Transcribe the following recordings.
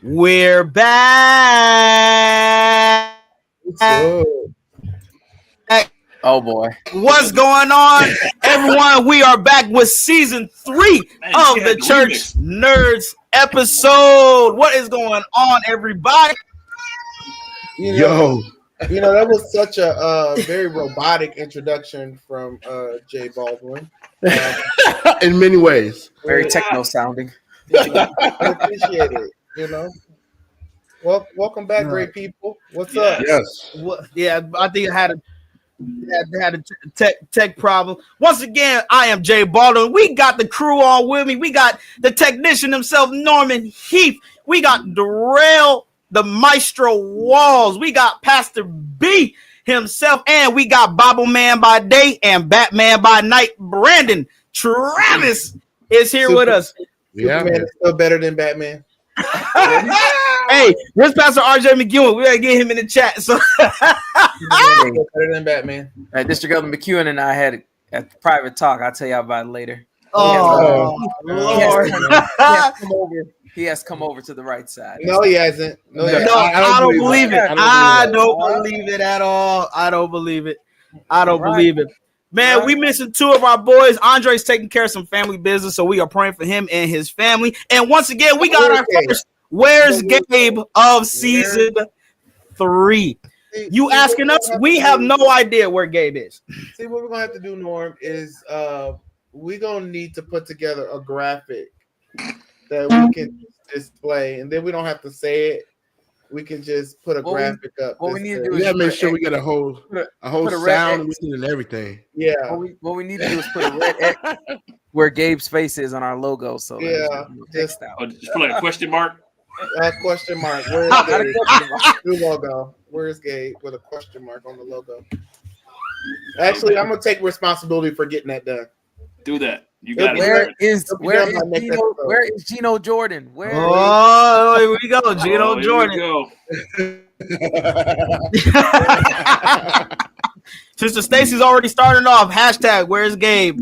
We're back. Oh boy. What's going on, everyone? We are back with season 3 of the Church Nerds episode. What is going on, everybody? You know, that was such a very robotic introduction from Jay Baldwin. In many ways. Very techno sounding. I appreciate it, Well, welcome back, great people. What's up? Yes. Yeah, I think I had a tech problem. Once again, I am Jay Baldwin. We got the crew on with me. We got the technician himself, Norman Heath. We got Darrell, the Maestro Walls. We got Pastor B himself, and we got Bible Man by day and Batman by night. Brandon Travis is here with us. Superman is still better than Batman. Hey, where's Pastor RJ McEwen? We gotta get him in the chat. So better than Batman. District Elder McEwen and I had a private talk. I'll tell you about it later. Oh, Lord. He has come over to the right side. No, he hasn't. I don't believe it. I don't believe it at all. I don't believe it. Man, we missing 2 of our boys. Andre's taking care of some family business, so we are praying for him and his family. And once again, we got our first Where's Gabe of season 3. You asking us? We have no idea where Gabe is. See, what we're gonna have to do, Norm, is we're gonna need to put together a graphic that we can display, and then we don't have to say it. We can just put a graphic up. What we need to do is make sure we get a whole sound and everything. Yeah. What we need to do is put a red X where Gabe's face is on our logo. So just put like a question mark. Question mark. Where's Gabe? New logo. Where's Gabe with a question mark on the logo? Actually, I'm gonna take responsibility for getting that done. Do that. You got it. Where is Gino Jordan? Oh, here we go, Gino Jordan. Sister Stacy's already starting off. Hashtag Where's Gabe?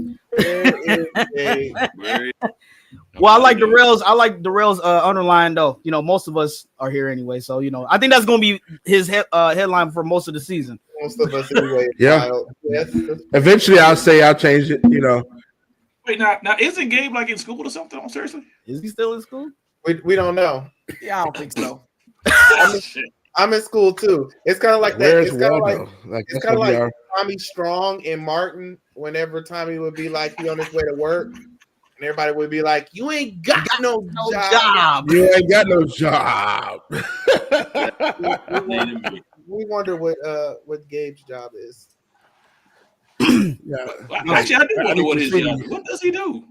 Well, I like Darrell's underline though. Most of us are here anyway, so I think that's gonna be his headline for most of the season. Most of us anyway. Yeah. Yes. Eventually, I'll change it. Wait, now isn't Gabe like in school or something? Oh, seriously? Is he still in school? We don't know. Yeah, I don't think so. I'm in school too. It's kind of like that. Where's it's kind of like like Tommy Strong and Martin. Whenever Tommy would be like he on his way to work, and everybody would be like, "You ain't got no job. You ain't got no job." We wonder what Gabe's job is. Actually, I do wonder what his job is. What does he do?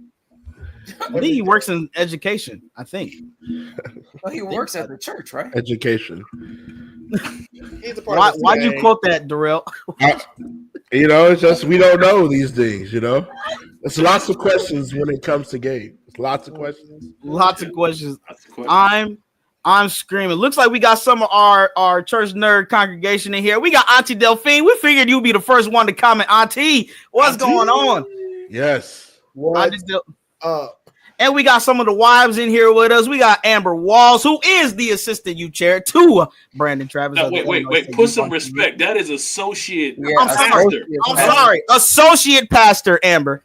I think he works in education. I think. Well, he works at the church, right? Education. Why'd you quote that, Darrell? It's just we don't know these things. There's lots of questions when it comes to Gabe. There's lots of questions. I'm screaming. Looks like we got some of our church nerd congregation in here. We got Auntie Delphine. We figured you'd be the first one to comment. Auntie, what's going on? Yes. And we got some of the wives in here with us. We got Amber Walls, who is the assistant youth chair to Brandon Travis. Wait. Put some respect. That is associate. Yeah, I'm sorry. Associate pastor Amber.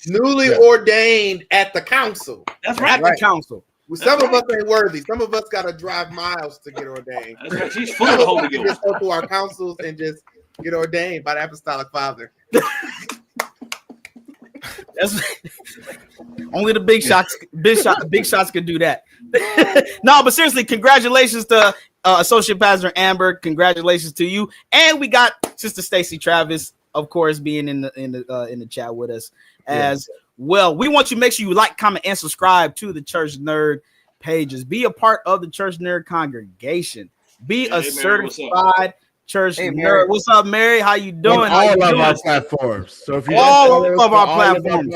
Newly ordained at the council. That's right. At the council. Well, some of us ain't worthy. Some of us got to drive miles to get ordained. That's right. She's full of the Holy Ghost. Just go to our councils and just get ordained by the Apostolic Father. That's only the big shots. Big shots can do that. No, but seriously, congratulations to Associate Pastor Amber. Congratulations to you, and we got Sister Stacy Travis, of course, being in the chat with us as well. We want you to make sure you like, comment, and subscribe to the Church Nerd pages. Be a part of the Church Nerd congregation. Be a certified Church Nerd. What's up, Mary? How you doing? On all of our platforms. So if you all of our platforms,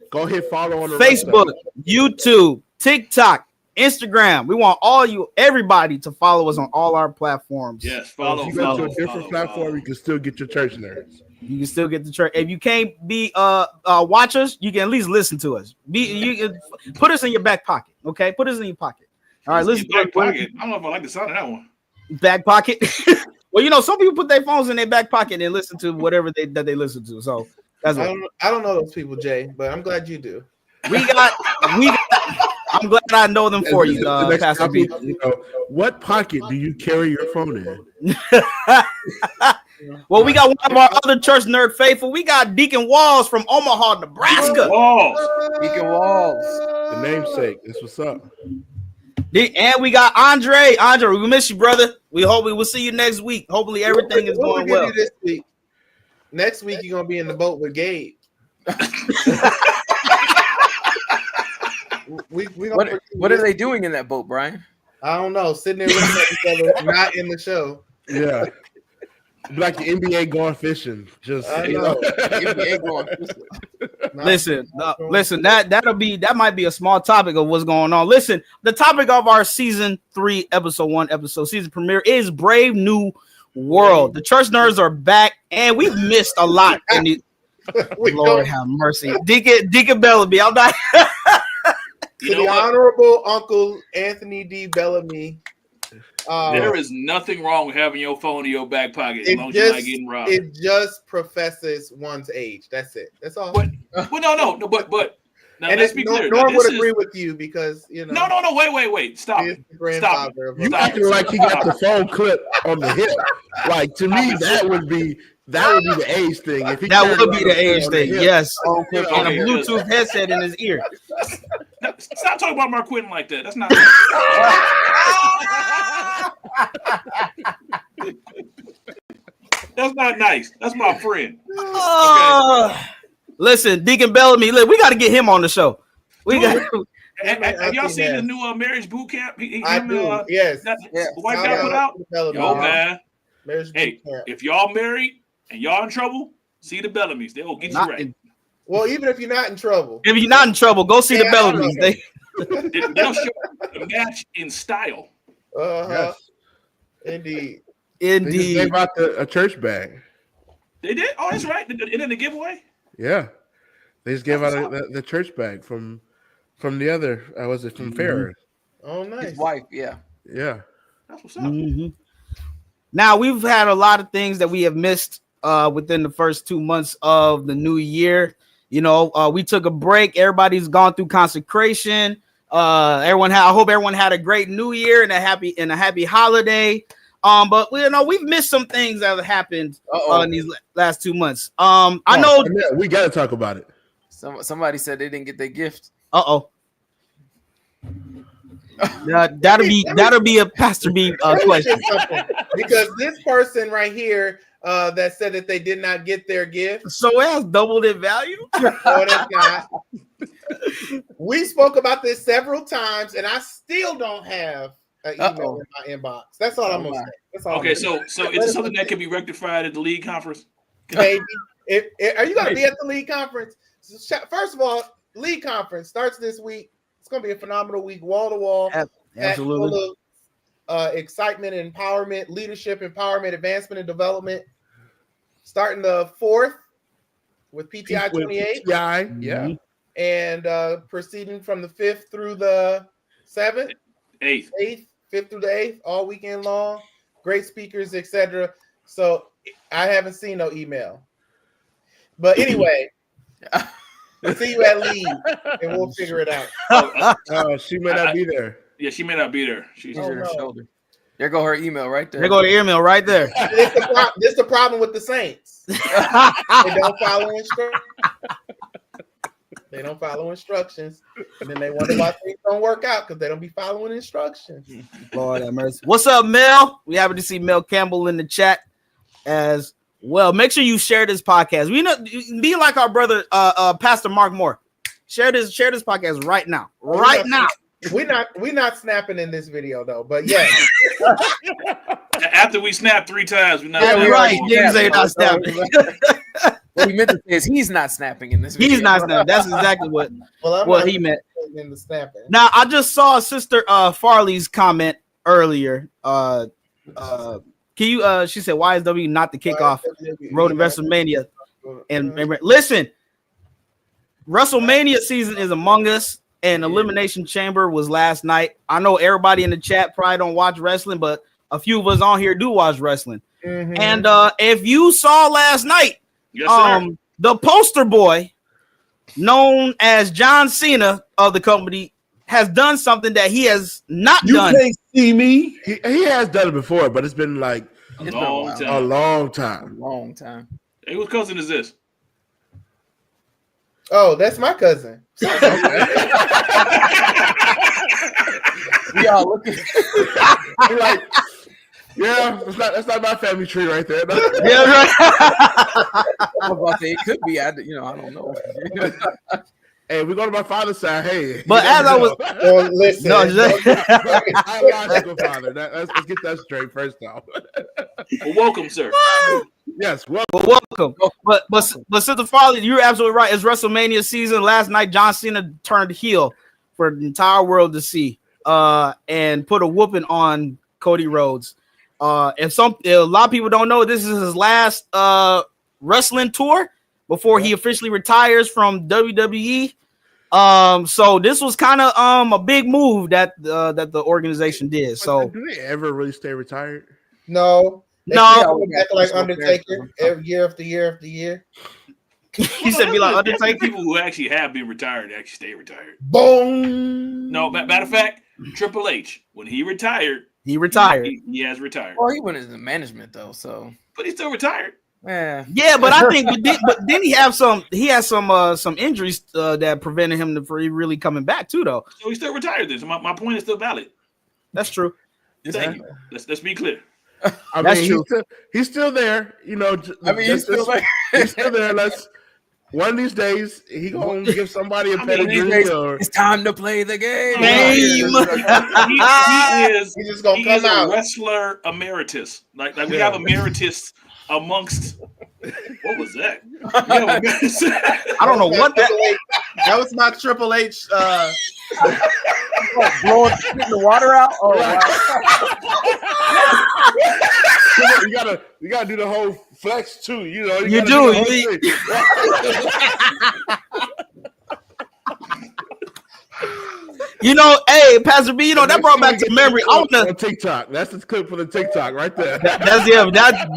go hit follow on the Facebook, YouTube, TikTok, Instagram. We want everybody to follow us on all our platforms. Yes, follow. If you go to a different platform, you can still get your church nerds. You can still get the church. If you can't be watch us, you can at least listen to us. You can put us in your back pocket. Okay, put us in your pocket. All right, listen. Back pocket. I don't know if I like the sound of that one. Back pocket. Well, you know, some people put their phones in their back pocket and listen to whatever they listen to. So that's I don't know those people, Jay, but I'm glad you do. we got. I'm glad I know them for you, Pastor B. You know, what pocket do you carry your phone in? Well, we got one of our other church nerd faithful. We got Deacon Walls from Omaha, Nebraska. Deacon Walls. The namesake. That's what's up. And we got Andre. Andre, we miss you, brother. We hope we will see you next week. Hopefully everything is going well. This week. Next week you're gonna be in the boat with Gabe. What are they doing in that boat, Brian? I don't know. Sitting there looking at each other, not in the show. Yeah. Like the NBA going fishing. Just NBA going fishing. Listen, that might be a small topic of what's going on. Listen, the topic of our season 3, episode 1, season premiere is Brave New World. The church nerds are back, and we've missed a lot. Lord have mercy, Deacon Bellamy. I'm not. To the Honorable Uncle Anthony D. Bellamy. There is nothing wrong with having your phone in your back pocket as long as you're not getting robbed. It just professes one's age. That's it. That's all. But now, and let's be clear. Norm would agree with you because you know. No, wait. Stop it. You acting like he got the phone clip on the hip. Like to me, that would be the age thing. If that would be the age thing. Yes. Okay, and a Bluetooth headset in his ear. Stop talking about Mark Quinton like that. That's not. That's not nice. That's my friend. Okay. Listen, Deacon Bellamy, we got to get him on the show. Have y'all seen the new marriage boot camp? I do. Yes. The white guy put out. Yo, man. Hey, if y'all married and y'all in trouble, see the Bellamys. They'll get you right. Well, even if you're not in trouble. If you're not in trouble, go see the Bellamys. They'll show the match in style. Yes. Indeed. They just gave out a church bag. They did? Oh, that's right. And then the giveaway? Yeah. They just gave out the church bag from the other. Was it from Farrah? Oh, nice. His wife, yeah. Yeah. That's what's up. Mm-hmm. Now, we've had a lot of things that we have missed within the first 2 months of the new year. You know, we took a break. Everybody's gone through consecration. I hope everyone had a great new year and a happy holiday. But we've missed some things that have happened in these last 2 months. I know we got to talk about it. Somebody said they didn't get their gift. That'll be a Pastor B question. Because this person right here that said that they did not get their gift. So it has doubled in value? No, that's not. We spoke about this several times, and I still don't have an email in my inbox. That's all I'm gonna say. Okay, so is it something that can be rectified at the league conference? Maybe. Are you gonna be at the league conference? First of all, league conference starts this week. It's gonna be a phenomenal week, wall to wall. Absolutely. Full of excitement and empowerment, leadership, empowerment, advancement, and development. Starting the 4th with PTI 28. PTI, yeah. And proceeding from the 5th through the 7th. 8th. 5th through the 8th, all weekend long. Great speakers, etc. So I haven't seen no email. But anyway, see you at league, and we'll figure it out. She may not be there. Yeah, she may not be there. She's on her shoulder. There go her email right there. There go the email right there. This is the problem with the Saints. They don't follow instructions. They don't follow instructions, and then they wonder why things don't work out because they don't be following instructions. Lord have mercy. What's up, Mel? We happy to see Mel Campbell in the chat as well. Make sure you share this podcast. We know, be like our brother, Pastor Mark Moore. Share this podcast right now. Right now. We're not snapping in this video though, but yeah. After we snap 3 times, we're not. Yeah, right. Niggas ain't not snapping. What he meant to say is he's not snapping in this video. He's not snapping. That's exactly what he meant. In the snapping. Now I just saw Sister Farley's comment earlier. Can you? She said, "Why is W not the kickoff road to WrestleMania?" And listen, WrestleMania season is among us. and Elimination Chamber was last night. I know everybody in the chat probably don't watch wrestling, but a few of us on here do watch wrestling. Mhm. And if you saw last night, Yes, sir. the poster boy, known as John Cena of the company, has done something that he has not done. You can't see me. He has done it before, but it's been like a long time. a long time. Long time. Hey, whose cousin is this? Oh, that's my cousin. We all looking. I'm like, yeah, that's not my family tree right there. Yeah, right. I was about to say it could be. I don't know. Hey, we go to my father's side. Hey, But as I was, Well, listen, biological father. Let's get that straight first off. Well, welcome, sir. Yes, well, welcome. But Sister Farley, you're absolutely right. It's WrestleMania season. Last night, John Cena turned heel for the entire world to see, and put a whooping on Cody Rhodes. If a lot of people don't know, this is his last wrestling tour before he officially retires from WWE. So this was kind of a big move that the organization did. So do they ever really stay retired? No. No. Back like Undertaker year after year after year. He said, "Be like Undertaker." People who actually have been retired actually stay retired. Boom. No, matter of fact, Triple H, when he retired, he retired. He has retired. Well, he went into management though, so But he's still retired. yeah. Yeah, but I think, but then he has some injuries that prevented him from really coming back too, though. So he's still retired. Then, so my point is still valid. That's true. Thank you. Let's be clear. I That's mean, true. He's still there. You know, He's still there. He's still there. One of these days he gonna give somebody a pedigree. It's time to play the game. He is. He's just gonna He come is a out. wrestler emeritus. Like we have emeritus amongst. What was that? I don't know what that. That was my Triple H. Blowing the water out. Oh, wow. you gotta do the whole flex too. You know, You gotta do. the You know, hey, Pastor B, you know that brought back to memory. I want on TikTok. That's the clip for the TikTok right there. That's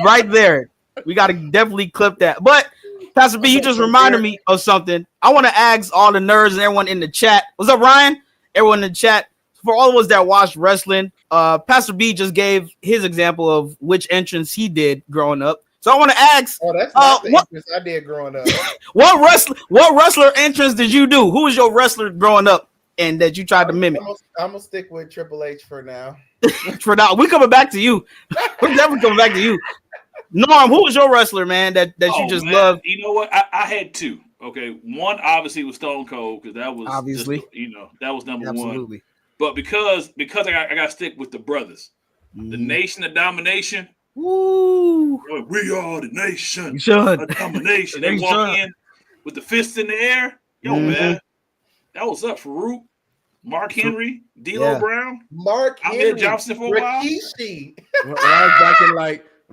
right there. We got to definitely clip that. But Pastor B, you just reminded me of something. I want to ask all the nerds and everyone in the chat. What's up, Ryan? Everyone in the chat. For all of us that watched wrestling, Pastor B just gave his example of which entrance he did growing up. So I want to ask. Oh, that's not the entrance I did growing up. What wrestler entrance did you do? Who was your wrestler growing up and that you tried to mimic? I'm gonna stick with Triple H for now. For now, we coming back to you. We're definitely coming back to you. Norm, who was your wrestler, man, that you just love? You know what? I had two. Okay, one obviously was Stone Cold because that was obviously that was number Absolutely. one. But because I got to stick with the brothers, the Nation of Domination. Woo! We are the nation. You should. Of domination. They walk in with the fists in the air. Yo, man, that was up. Farouk, Mark Henry, D'Lo Brown, Mark Ahmed Johnson for a while. When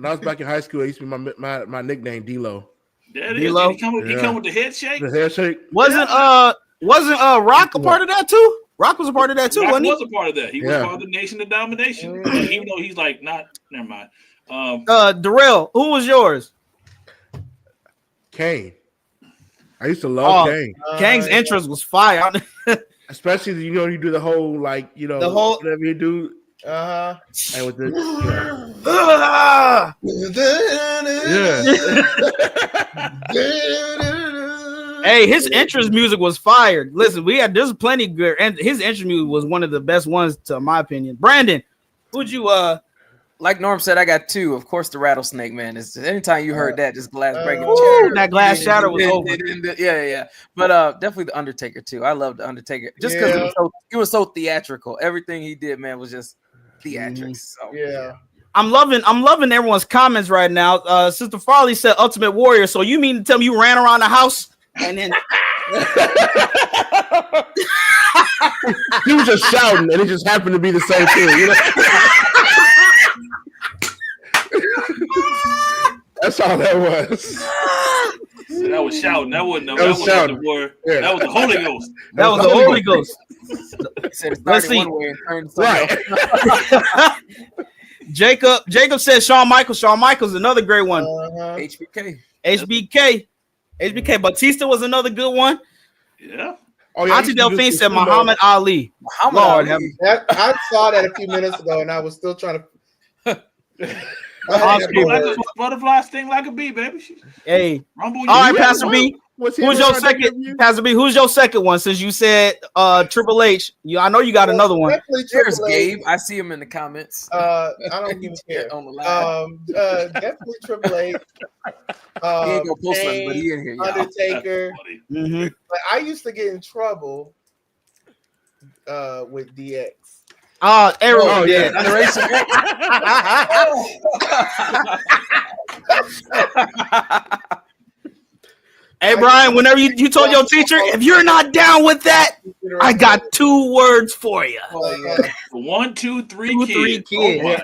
I was back in high school, it used to be my nickname D-Lo. Yeah, D-Lo. He come with the head shake. The head shake. Wasn't Rock a part of that too? Rock was a part of that too, wasn't he? Was a part of that. He was part of the Nation of Domination. Even though he's like not. Never mind. Darrell, who was yours? Kane. I used to love Kane. Kane's entrance was fire. Especially, you do the whole the whole whatever you do. And with the Hey, his entrance music was fired. Listen, there's plenty good, and his entrance music was one of the best ones, to my opinion. Brandon, who'd you like Norm said, I got two. Of course, the Rattlesnake Man. Is anytime you heard that, just glass breaking. That glass shatter was over. Yeah. But definitely the Undertaker too. I love the Undertaker just because it was so theatrical. Everything he did, man, was just theatrics. So. Yeah. I'm loving everyone's comments right now. Sister Farley said Ultimate Warrior. So you mean to tell me you ran around the house and then he was just shouting, and it just happened to be the same thing. That's all that was. That was shouting. That wasn't. That was shouting. The word. Yeah. That was the Holy Ghost. That was the Holy Ghost. Let's see. Right. Jacob said Shawn Michaels. Shawn Michaels, another great one. HBK. Batista was another good one. Yeah. Oh, yeah, Auntie Delphine said Muhammad Ali. Lord, I saw that a few minutes ago, and I was still trying to. Butterfly sting like a bee, baby. Hey, Rumble, all right, Pastor B. Who's your second? Pastor B, who's your second one? Since you said Triple H, I know you got another one. There's Gabe. I see him in the comments. I don't even care. On the line. Definitely Triple H. He ain't gonna post nothing, but he in here. Undertaker. Mm-hmm. But I used to get in trouble with DX. Everyone did. Hey, Brian, whenever you told your teacher, if you're not down with that, I got 2 words for you. 1, 2, 3 kids. Oh,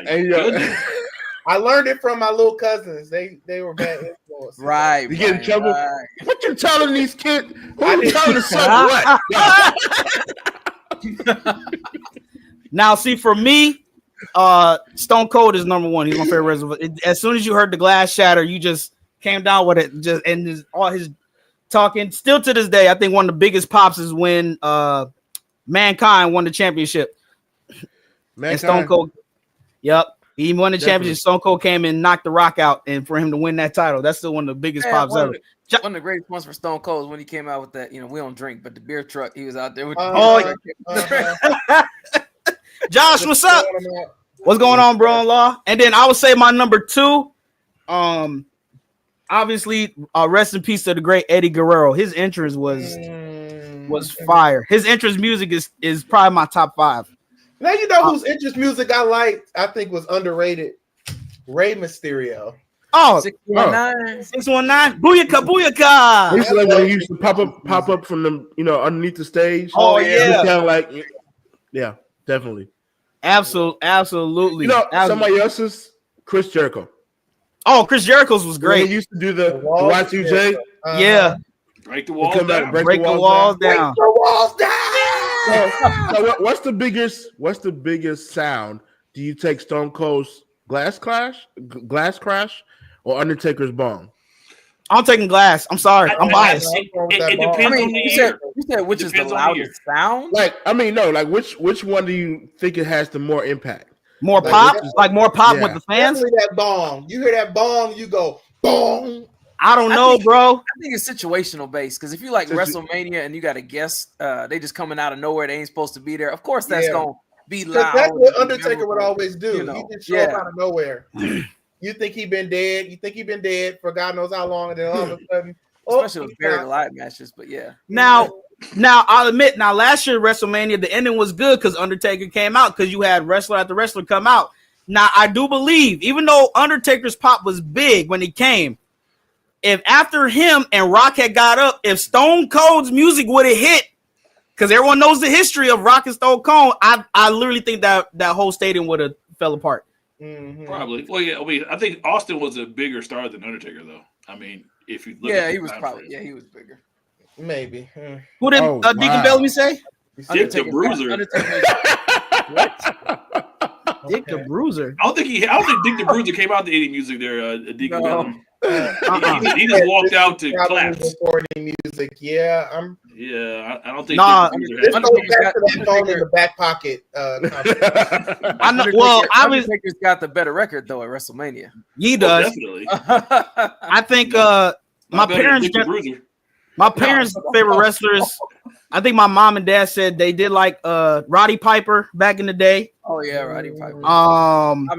I learned it from my little cousins. They were bad influences. Right. You get in trouble. Right. What you telling these kids? Who you telling to say what? Now, see, for me, Stone Cold is number 1. He's my favorite wrestler. As soon as you heard the glass shatter, you just came down with it. All his talking. Still to this day, I think one of the biggest pops is when Mankind won the championship. And Stone Cold. Yep. He won the championship. Stone Cold came and knocked The Rock out, and for him to win that title, that's still one of the biggest pops ever. One of the greatest ones for Stone Cold is when he came out with that, we don't drink, but the beer truck, he was out there with Josh, what's up? What's going on, bro-in-law? And then I would say my number 2, obviously, rest in peace to the great Eddie Guerrero. His entrance was fire. His entrance music is probably my top 5. Now you know whose entrance music I liked. I think was underrated. Rey Mysterio. 619. 619. Booyaka. He's like when he used to pop up from the underneath the stage. Oh yeah. Kind of like, yeah, definitely. Absolutely. Somebody else's Chris Jericho. Oh, Chris Jericho's was great. He used to do the Y2J. Yeah. Break the walls down. Break the walls down. Break the walls down. So what's the biggest sound? Do you take Stone Cold's glass crash, or Undertaker's bong? I'm taking glass. I'm sorry. I'm biased. It depends on the year. You said which is the loudest sound? Which one do you think it has the more impact? More pop? Like more pop with the fans? Definitely that bong. You hear that bong, you go, bong. I don't know, bro. I think it's situational based, because if you like WrestleMania and you got a guest, they just coming out of nowhere, they ain't supposed to be there. Of course, that's gonna be loud. That's what Undertaker would always do. He just show up out of nowhere. You think he been dead? You think he been dead for God knows how long, and then all of a sudden, especially with buried alive matches. But yeah, now I'll admit. Now last year WrestleMania, the ending was good because Undertaker came out, because you had wrestler after wrestler come out. Now I do believe, even though Undertaker's pop was big when he came, if after him and Rock had got up, if Stone Cold's music would have hit, because everyone knows the history of Rock and Stone Cold, I literally think that whole stadium would have fell apart. Mm-hmm. Probably. Well, yeah. I mean, I think Austin was a bigger star than Undertaker, though. I mean, if you look, he was probably he was bigger. Maybe. Who did Deacon Bellamy say? Dick the Bruiser. Dick the Bruiser. I don't think Dick the Bruiser came out to any music there. Deacon Bellamy. He just walked out to claps. Recording music, I don't think. This goes back to that phone in the back pocket. I know. Well, Undertaker's got the better record though at WrestleMania. He does. Definitely. I think my parents' favorite wrestlers. I think my mom and dad said they did like Roddy Piper back in the day. Oh yeah, Roddy Piper.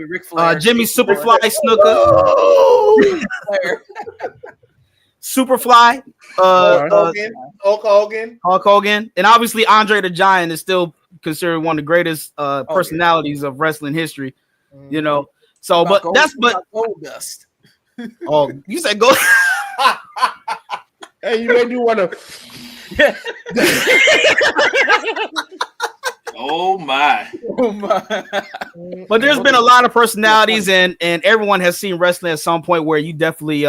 Ric Flair, Jimmy Superfly Snuka. Superfly. Hulk Hogan. And obviously Andre the Giant is still considered one of the greatest personalities of wrestling history. So Goldust. Oh, you said go. Hey, you made me want to. Oh my. But there's been a lot of personalities, and everyone has seen wrestling at some point where you definitely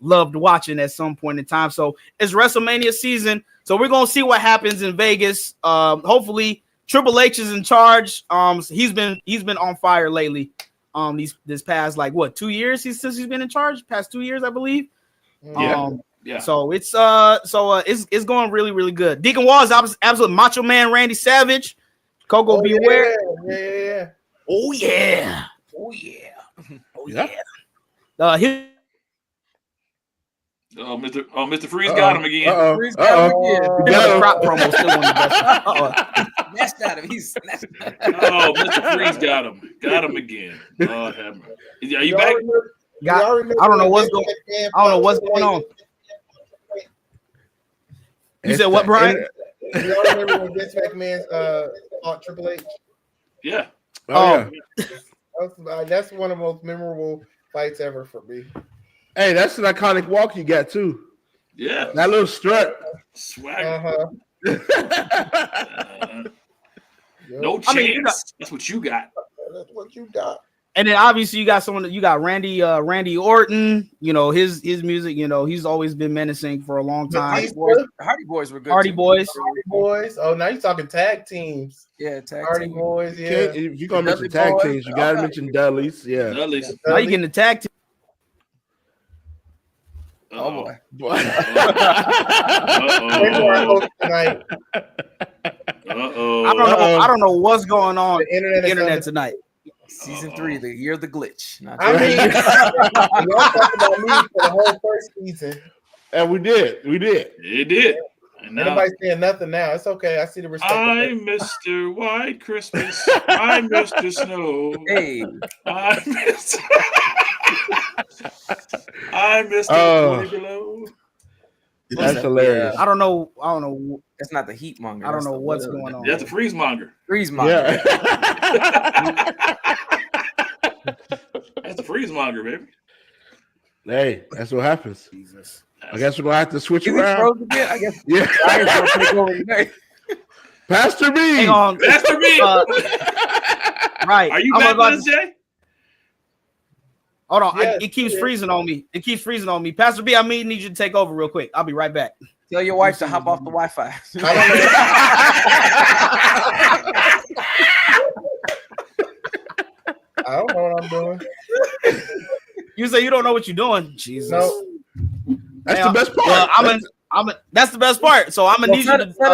loved watching at some point in time. So it's WrestleMania season. So we're gonna see what happens in Vegas. Hopefully Triple H is in charge. He's been on fire lately. This past 2 years since he's been in charge. Past 2 years, I believe. Yeah. So it's going really, really good. Deacon Wall is absolute Macho Man Randy Savage. Coco Beware. Yeah. Oh yeah. Mr. Freeze got him again. Freeze got him again. The crop promo still one of the best. Snatched out of him. He's snatched. Oh, Mr. Freeze got him. Got him again. Lord have mercy. Are you back? I don't know what's going on. You said what, Brian? You all remember when Vince McMahon fought Triple H? Yeah. Yeah. That's one of the most memorable fights ever for me. Hey, that's an iconic walk you got too. Yeah. That little strut. Swag. No chance. That's what you got. That's what you got. And then obviously you got Randy Orton, his music, he's always been menacing for a long time. Hardy Boys were good. Hardy Boys. Oh, now you're talking tag teams. Yeah, tag Hardy team. Boys, yeah. If you're gonna mention tag teams, you gotta mention Dudley's. Yeah. Dudley's. Now you getting the tag team. Oh boy. I don't know what's going on the internet tonight. Season 3, the year of the glitch. I mean, y'all talked about me for the whole first season. And we did. It did. And nobody's saying nothing now. It's okay. I see the respect. I'm Mr. White Christmas. I'm Mr. Snow. Hey. I'm Mr. Below. That's hilarious. I don't know. That's not the heat monger. I don't know what's going on. That's the freeze monger. Freeze monger. Yeah. That's the freeze monger, baby. Hey, that's what happens. Jesus. I guess we're gonna have to switch Is around. I guess. Yeah. I ain't gonna take over today. Pastor B. Hang on. Pastor B. Right. Are you back with us, Jay? Hold on. Yes, It keeps freezing on me. Pastor B, I need you to take over real quick. I'll be right back. Tell your wife to hop off the Wi-Fi. I don't know what I'm doing. You say you don't know what you're doing. Jesus. No. That's the best part. Well, that's the best part. So I'm gonna need you to set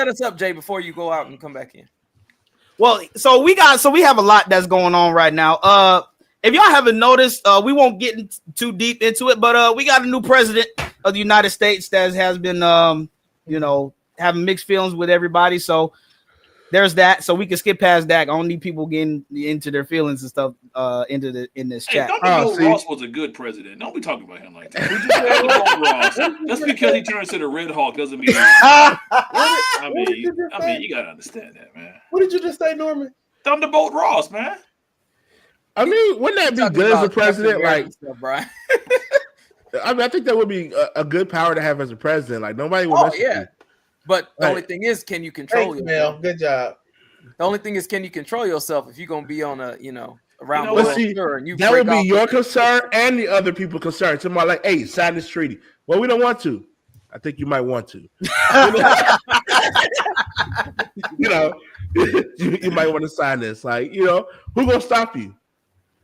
us up, Jay, before you go out and come back in. Well, so we have a lot that's going on right now. If y'all haven't noticed, we won't get too deep into it, but we got a new president of the United States that has been having mixed feelings with everybody. So there's that. So we can skip past that. I don't need people getting into their feelings and stuff in this chat. Thunderbolt Ross was a good president. Don't be talking about him like that. Ross. Just because he turns to the Red Hawk doesn't mean. I mean, you gotta understand that, man. What did you just say, Norman? Thunderbolt Ross, man. I mean, wouldn't that be good as a president? Like, Brian. I mean, I think that would be a good power to have as a president. Like, nobody would. But the only thing is, can you control yourself? Good job. The only thing is, can you control yourself if you're gonna be on a around the world tour and you that would be your concern and the other people's concern. Somebody like, hey, sign this treaty. Well, we don't want to. I think you might want to. You might want to sign this. Like, who's gonna stop you?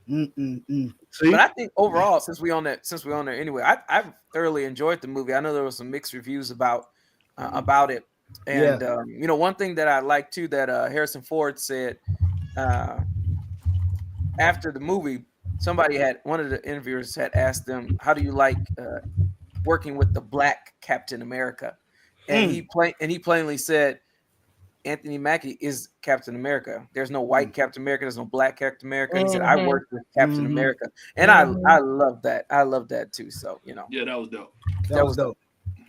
See? But I think overall, since we're on there anyway, I've thoroughly enjoyed the movie. I know there was some mixed reviews about it, and one thing that I like too that Harrison Ford said after the movie, one of the interviewers had asked them, "How do you like working with the Black Captain America?" And he plainly said, Anthony Mackie is Captain America. There's no white Captain America. There's no black Captain America. He said, I worked with Captain America. And I love that. I love that too. So, Yeah, that was dope. That was dope.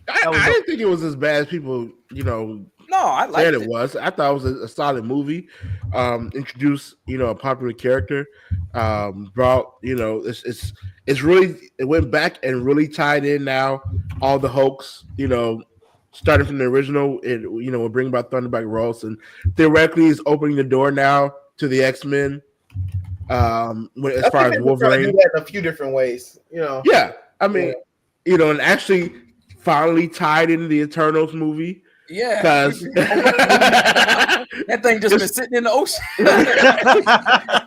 I didn't think it was as bad as people, No, I liked it was. I thought it was a solid movie. Introduced, a popular character. Brought, it's really, it went back and really tied in now all the Hulks, starting from the original, we're bringing about Thunderbolt Ross, and theoretically is opening the door now to the X-Men. As far as Wolverine, do that in a few different ways, Yeah, I mean, you know, and actually finally tied into the Eternals movie. Yeah, Because that thing just been sitting in the ocean.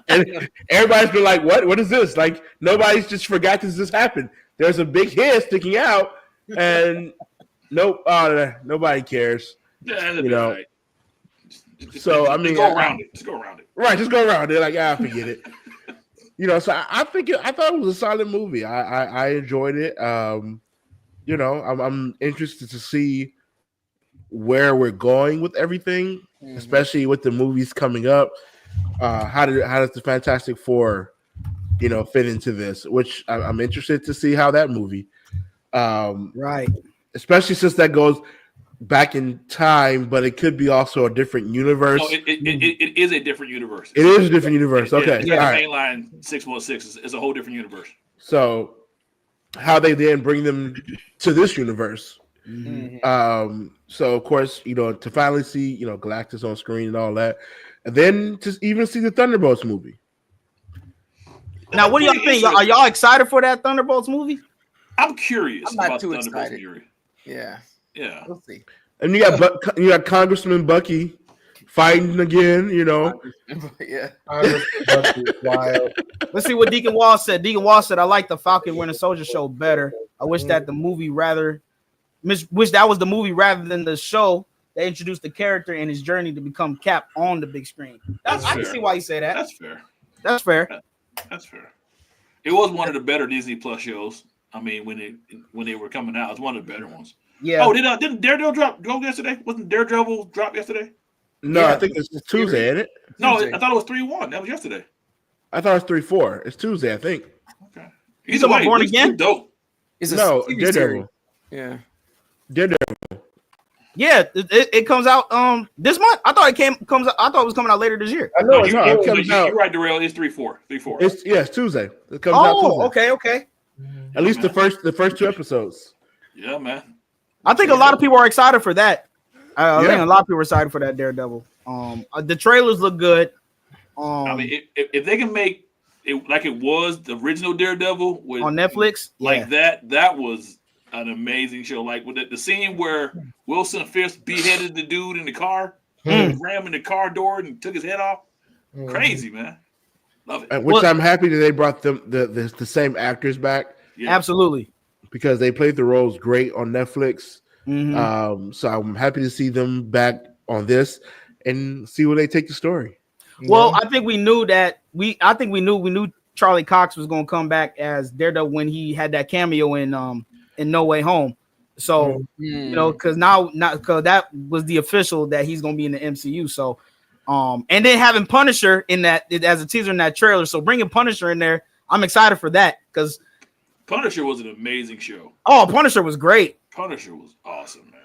and everybody's been like, what is this? Like, nobody's just forgot this happened. There's a big head sticking out, and nope, nobody cares. Yeah, You know. right. So I mean, go around it. Just go around it. Right, just go around. They're like, forget it. You know, so I thought it was a solid movie. I enjoyed it. You know, I'm interested to see where we're going with everything, especially with the movies coming up. How does the Fantastic Four, you know, fit into this? Which I'm interested to see how that movie, Right. especially since that goes back in time, but it could be also a different universe. No, it is a different universe. It is a different universe. Okay, Yeah, all right. mainline 616 is a whole different universe. So how they then bring them to this universe. So of course, you know, to finally see, you know, Galactus on screen and all that, and then to even see the Thunderbolts movie. Now, what do y'all think? Are y'all excited for that Thunderbolts movie? I'm curious I'm not about too the Thunderbolts excited. movie. Yeah, Yeah. we'll see. And you got Congressman Bucky fighting again, you know. Yeah, Wild. Let's see what Deacon Wall said. Deacon Wall said, I like the Falcon Winter Soldier show better. I wish that the movie wish that was the movie rather than the show that introduced the character and his journey to become Cap on the big screen. I can see why you say that. That's fair. That's fair. That's fair. It was one of the better Disney Plus shows. I mean, when they were coming out, it's one of the better ones. Yeah. Oh, didn't Daredevil go yesterday? Wasn't Daredevil drop yesterday? No, Yeah. I think it's Tuesday, isn't it? No, Tuesday. I thought it was 3-1. That was yesterday. I thought it was 3-4. It's Tuesday, I think. Okay. You talking about Born Again? Dope. it's a No, TV Daredevil. series. Yeah, Daredevil. Yeah, it comes out this month. I thought it was coming out later this year. I know No, it's it cool. comes out. You're right, Darrell. It's 3-4. 3-4. It's Tuesday. It comes out Tuesday. Okay. At least the first two episodes. Yeah, man. I think a lot of people are excited for that. I Yeah. think a lot of people are excited for that Daredevil. The trailers look good. I mean, if they can make it like it was the original Daredevil with on Netflix, like that was an amazing show. Like with the scene where Wilson Fisk beheaded the dude in the car, rammed in the car door and took his head off. Crazy, man. Love it. Which I'm happy that they brought them the same actors back Yeah. absolutely. because they played the roles great on Netflix. Mhm. So I'm happy to see them back on this and see where they take the story. Well, I think we knew that we knew Charlie Cox was going to come back as Daredevil when he had that cameo in No Way Home. So you know, because that was the official that he's going to be in the MCU. So and then having Punisher in that as a teaser in that trailer. So bringing Punisher in there, I'm excited for that because Punisher was an amazing show. Punisher was great. Punisher was awesome, man.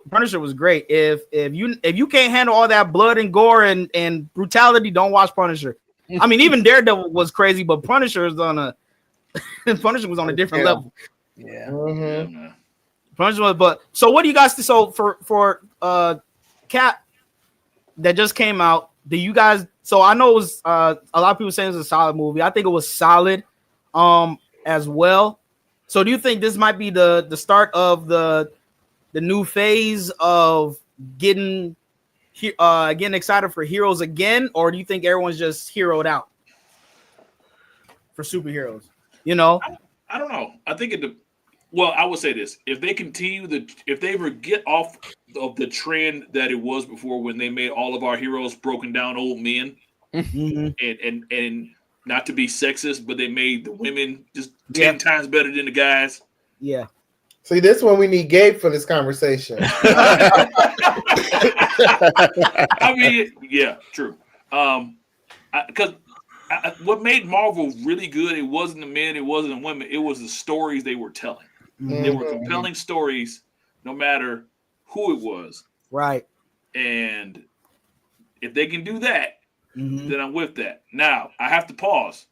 Punisher was great. If you can't handle all that blood and gore and brutality, don't watch Punisher. I mean, even Daredevil was crazy, but Punisher was on a different level. yeah. Yeah, man. Punisher was, but so what do you guys think? So for Cap that just came out, do you guys? So I know it was a lot of people saying it was a solid movie. I think it was solid, as well. So do you think this might be the start of the new phase of getting excited for heroes again, or do you think everyone's just heroed out for superheroes? You know, I don't know. I think well, I would say this: if they continue if they ever get off of the trend that it was before, when they made all of our heroes broken down old men, and not to be sexist, but they made the women just 10 times better than the guys. Yeah. See, this one we need Gabe for this conversation. I mean, yeah, true. Because what made Marvel really good, it wasn't the men, it wasn't the women, it was the stories they were telling. They were compelling stories, no matter who it was. Right. And if they can do that, then I'm with that. Now I have to pause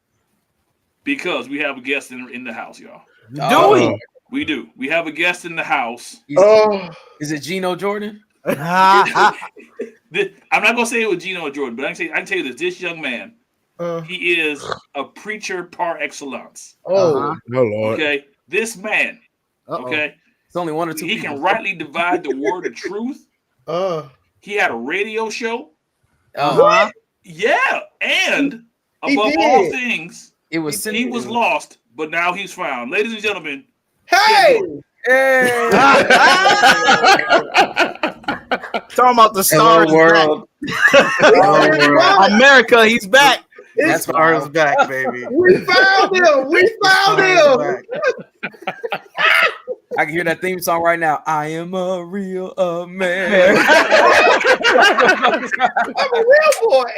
because we have a guest in the house, y'all. Do we? We do. We have a guest in the house. Is it Gino Jordan? I'm not gonna say it was Gino or Jordan, but I can tell you this: this young man, he is a preacher par excellence. Oh Lord. Okay, This man, Uh-oh. okay, It's only one or two he people. can rightly divide the word of truth. He had a radio show. Uh-huh. Yeah, and He above did. all things, It was he was lost, but now he's found. Ladies and gentlemen, Hey! Hey! Talking about the stars. world. America, he's back. That's Stars back, baby. We found him. We found him. I can hear that theme song right now. I am a real American. I'm a real boy.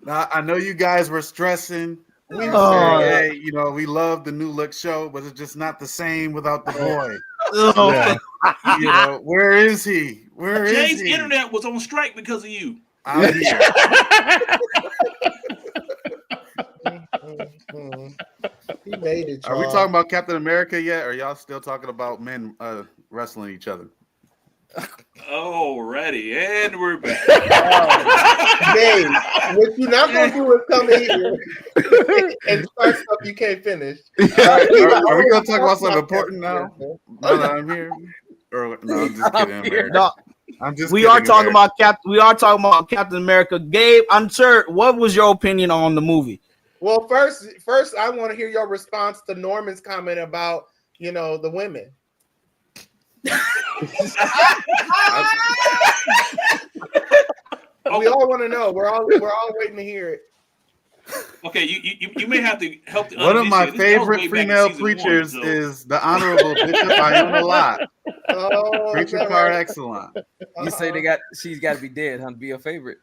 Now, I know you guys were stressing. We Oh. said, hey, you know, we love the New Look show, but it's just not the same without the boy. Oh. Yeah. You know, where is he? Where is Jay's he? internet was on strike because of you. I'm here. He made it. Are we y'all. talking about Captain America yet? Or are y'all still talking about men wrestling each other? Alrighty, and we're back. Dave, what you're not gonna do is come in here and start stuff you can't finish. Are we gonna talk about something important now? Now that I'm here? Or no, I'm just kidding. America. No, I'm just we kidding, are talking America. about We are talking about Captain America. Gabe, I'm sure. What was your opinion on the movie? Well, first, I want to hear your response to Norman's comment about the women. We all want to know. We're all waiting to hear it. Okay, you may have to help. One of my This was way favorite back in female season preachers one, so- is the Honorable Bishop Iona Lott. Oh, Preacher is that par right? excellence. You say she's got to be dead, huh? To be your favorite.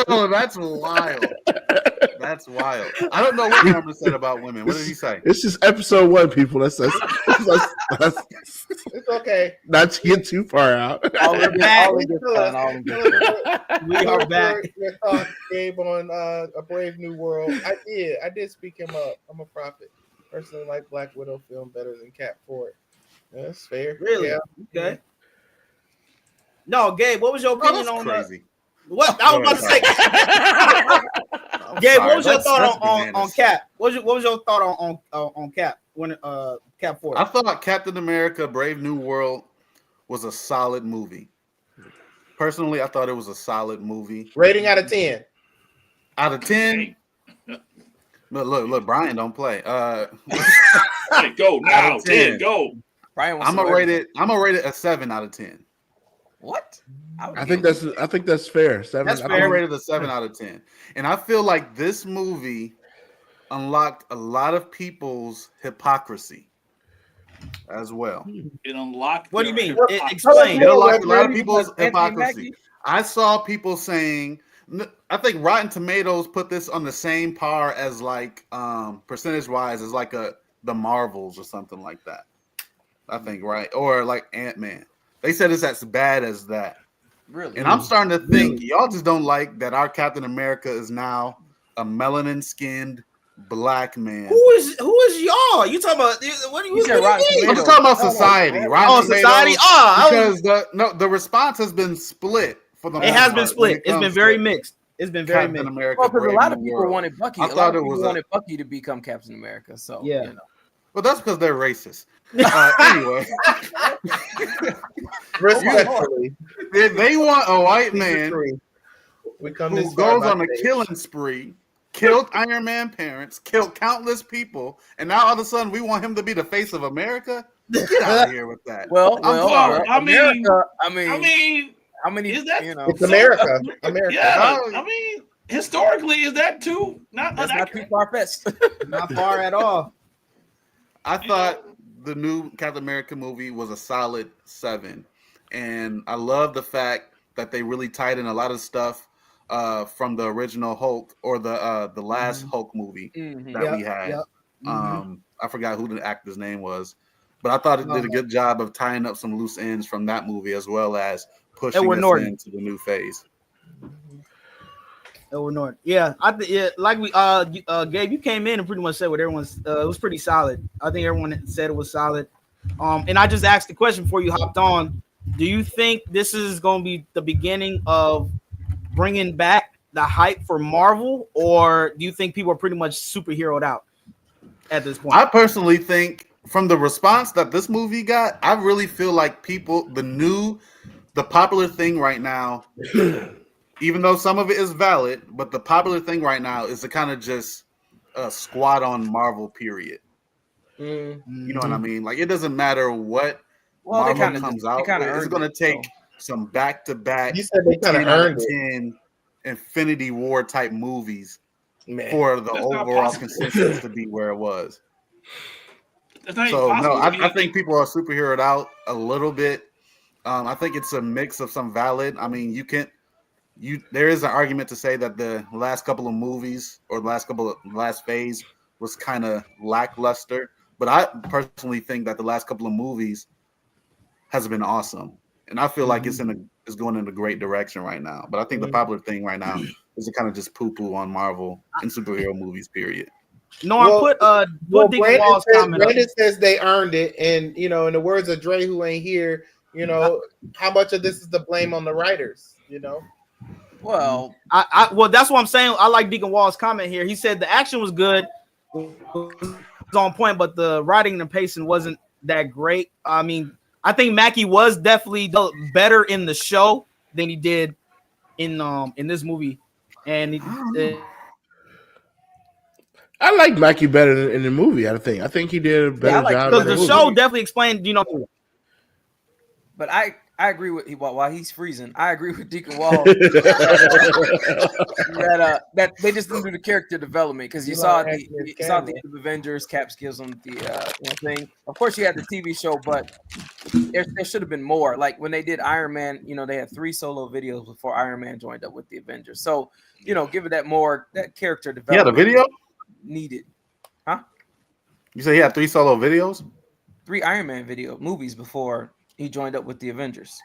Oh, that's wild. That's wild. I don't know what Norman said about women. What did he say? This is episode 1, people. Let's It's okay. not to get too far out. We're back. We are back. Your thoughts, Gabe, on A Brave New World. I did speak him up. I'm a prophet. Personally, like Black Widow film better than Cat Ford. That's fair. Really? Yeah. Okay. No, Gabe, what was your Oh, opinion that's on crazy. what I was about to say? Gabe, what was your thought on Cap? What was your thought on Cap when Cap 4? I thought Captain America: Brave New World was a solid movie. Personally, I thought it was a solid movie. Rating out of 10. Out of 10, look, Brian don't play. Hey, go now, Out of 10. 10, go. Brian wants I'm to gonna know rate it. I'm gonna rate it a 7 out of 10. What? I think that's fair. 7. That's I'm fair. gonna rate it a 7 out of 10. And I feel like this movie unlocked a lot of people's hypocrisy as well. It unlocked. What do you mean? their- Explain. It unlocked a lot of people's Anthony hypocrisy. Mackie? I saw people saying, I think Rotten Tomatoes put this on the same par as like percentage wise as like the Marvels or something like that. I think, right? Or like Ant-Man. They said it's as bad as that. Really? And I'm starting to think y'all just don't like that our Captain America is now a melanin skinned black man. Who is y'all? You talking about what do you said Rotten mean? I'm just talking about society, right? Oh, society. Because the response has been split for the It most has been part when split. it It's been comes very to mixed. It's been very Captain mixed. America. Well, because a Brave lot of New people World. wanted Bucky. I A lot thought of it people was wanted Bucky to become Captain America. So Yeah. you know. Well, that's because they're racist. Anyway, Respectfully. they want a white man We come who this far goes by on a faith. killing spree, killed Iron Man parents, killed countless people, and now all of a sudden we want him to be the face of America? Get out of here with that. Well, sorry. I mean- America, I mean, how many? is that- you know, It's America. America. yeah. I mean, historically, is that too not that's not too inaccurate? far fetched. Not far at all. I thought the new Captain America movie was a solid 7, and I love the fact that they really tied in a lot of stuff from the original Hulk or the last Hulk movie that we had. Yep. I forgot who the actor's name was, but I thought it did a good job of tying up some loose ends from that movie as well as pushing Edward us Norton. into the new phase. Edward Norton. Yeah, like we Gabe, you came in and pretty much said what everyone's it was pretty solid. I think everyone said it was solid. And I just asked the question before you hopped on. Do you think this is going to be the beginning of bringing back the hype for Marvel, or do you think people are pretty much superheroed out at this point? I personally think from the response that this movie got, I really feel like people, the popular thing right now, even though some of it is valid, but the popular thing right now is to kind of just squat on Marvel, period. You know what I mean? Like, it doesn't matter what Marvel comes out with. It's going to take some back-to-back You said they kind of 10 out earned of it. 10 Infinity War type movies Man. for the That's not overall possible. consensus to be where it was. That's not even So possible. no, I think people are superheroed out a little bit. I think it's a mix of some valid. I mean, there is an argument to say that the last couple of movies or last phase was kind of lackluster. But I personally think that the last couple of movies has been awesome, and I feel like it's going in a great direction right now. But I think the popular thing right now is to kind of just poo-poo on Marvel and superhero movies. Period. No, put Deacon Wall's comment up. Brandon says they earned it, and in the words of Dre, who ain't here, how much of this is the blame on the writers? Well, Well, that's what I'm saying. I like Deacon Wall's comment here. He said the action was good, was on point, but the writing and pacing wasn't that great. I mean, I think Mackie was definitely better in the show than he did in this movie, and I like Mackie better in the movie. I think he did a better job because in the movie. show definitely explained, but I agree with while he's freezing. I agree with Deacon Wall that they just didn't do the character development because you saw the end of Avengers. Caps gives them the thing. Of course, you had the TV show, but there should have been more. Like when they did Iron Man, they had 3 solo videos before Iron Man joined up with the Avengers. So give it that character development. Yeah, the video needed, huh? You say he had 3 solo videos? 3 Iron Man movies before he joined up with the Avengers.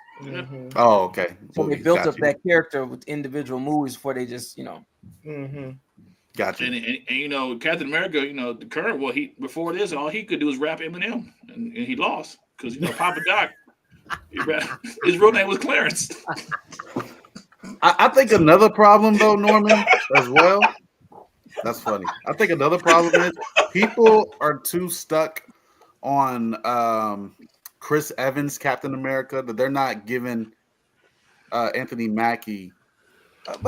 Oh, okay. So they built up that character with individual movies before they just, Gotcha. And Captain America, the current before this, all he could do was rap Eminem, and he lost because Papa Doc, his real name was Clarence. I think another problem though, Norman, as well. That's funny. I think another problem is people are too stuck on Chris Evans, Captain America, that they're not giving Anthony Mackie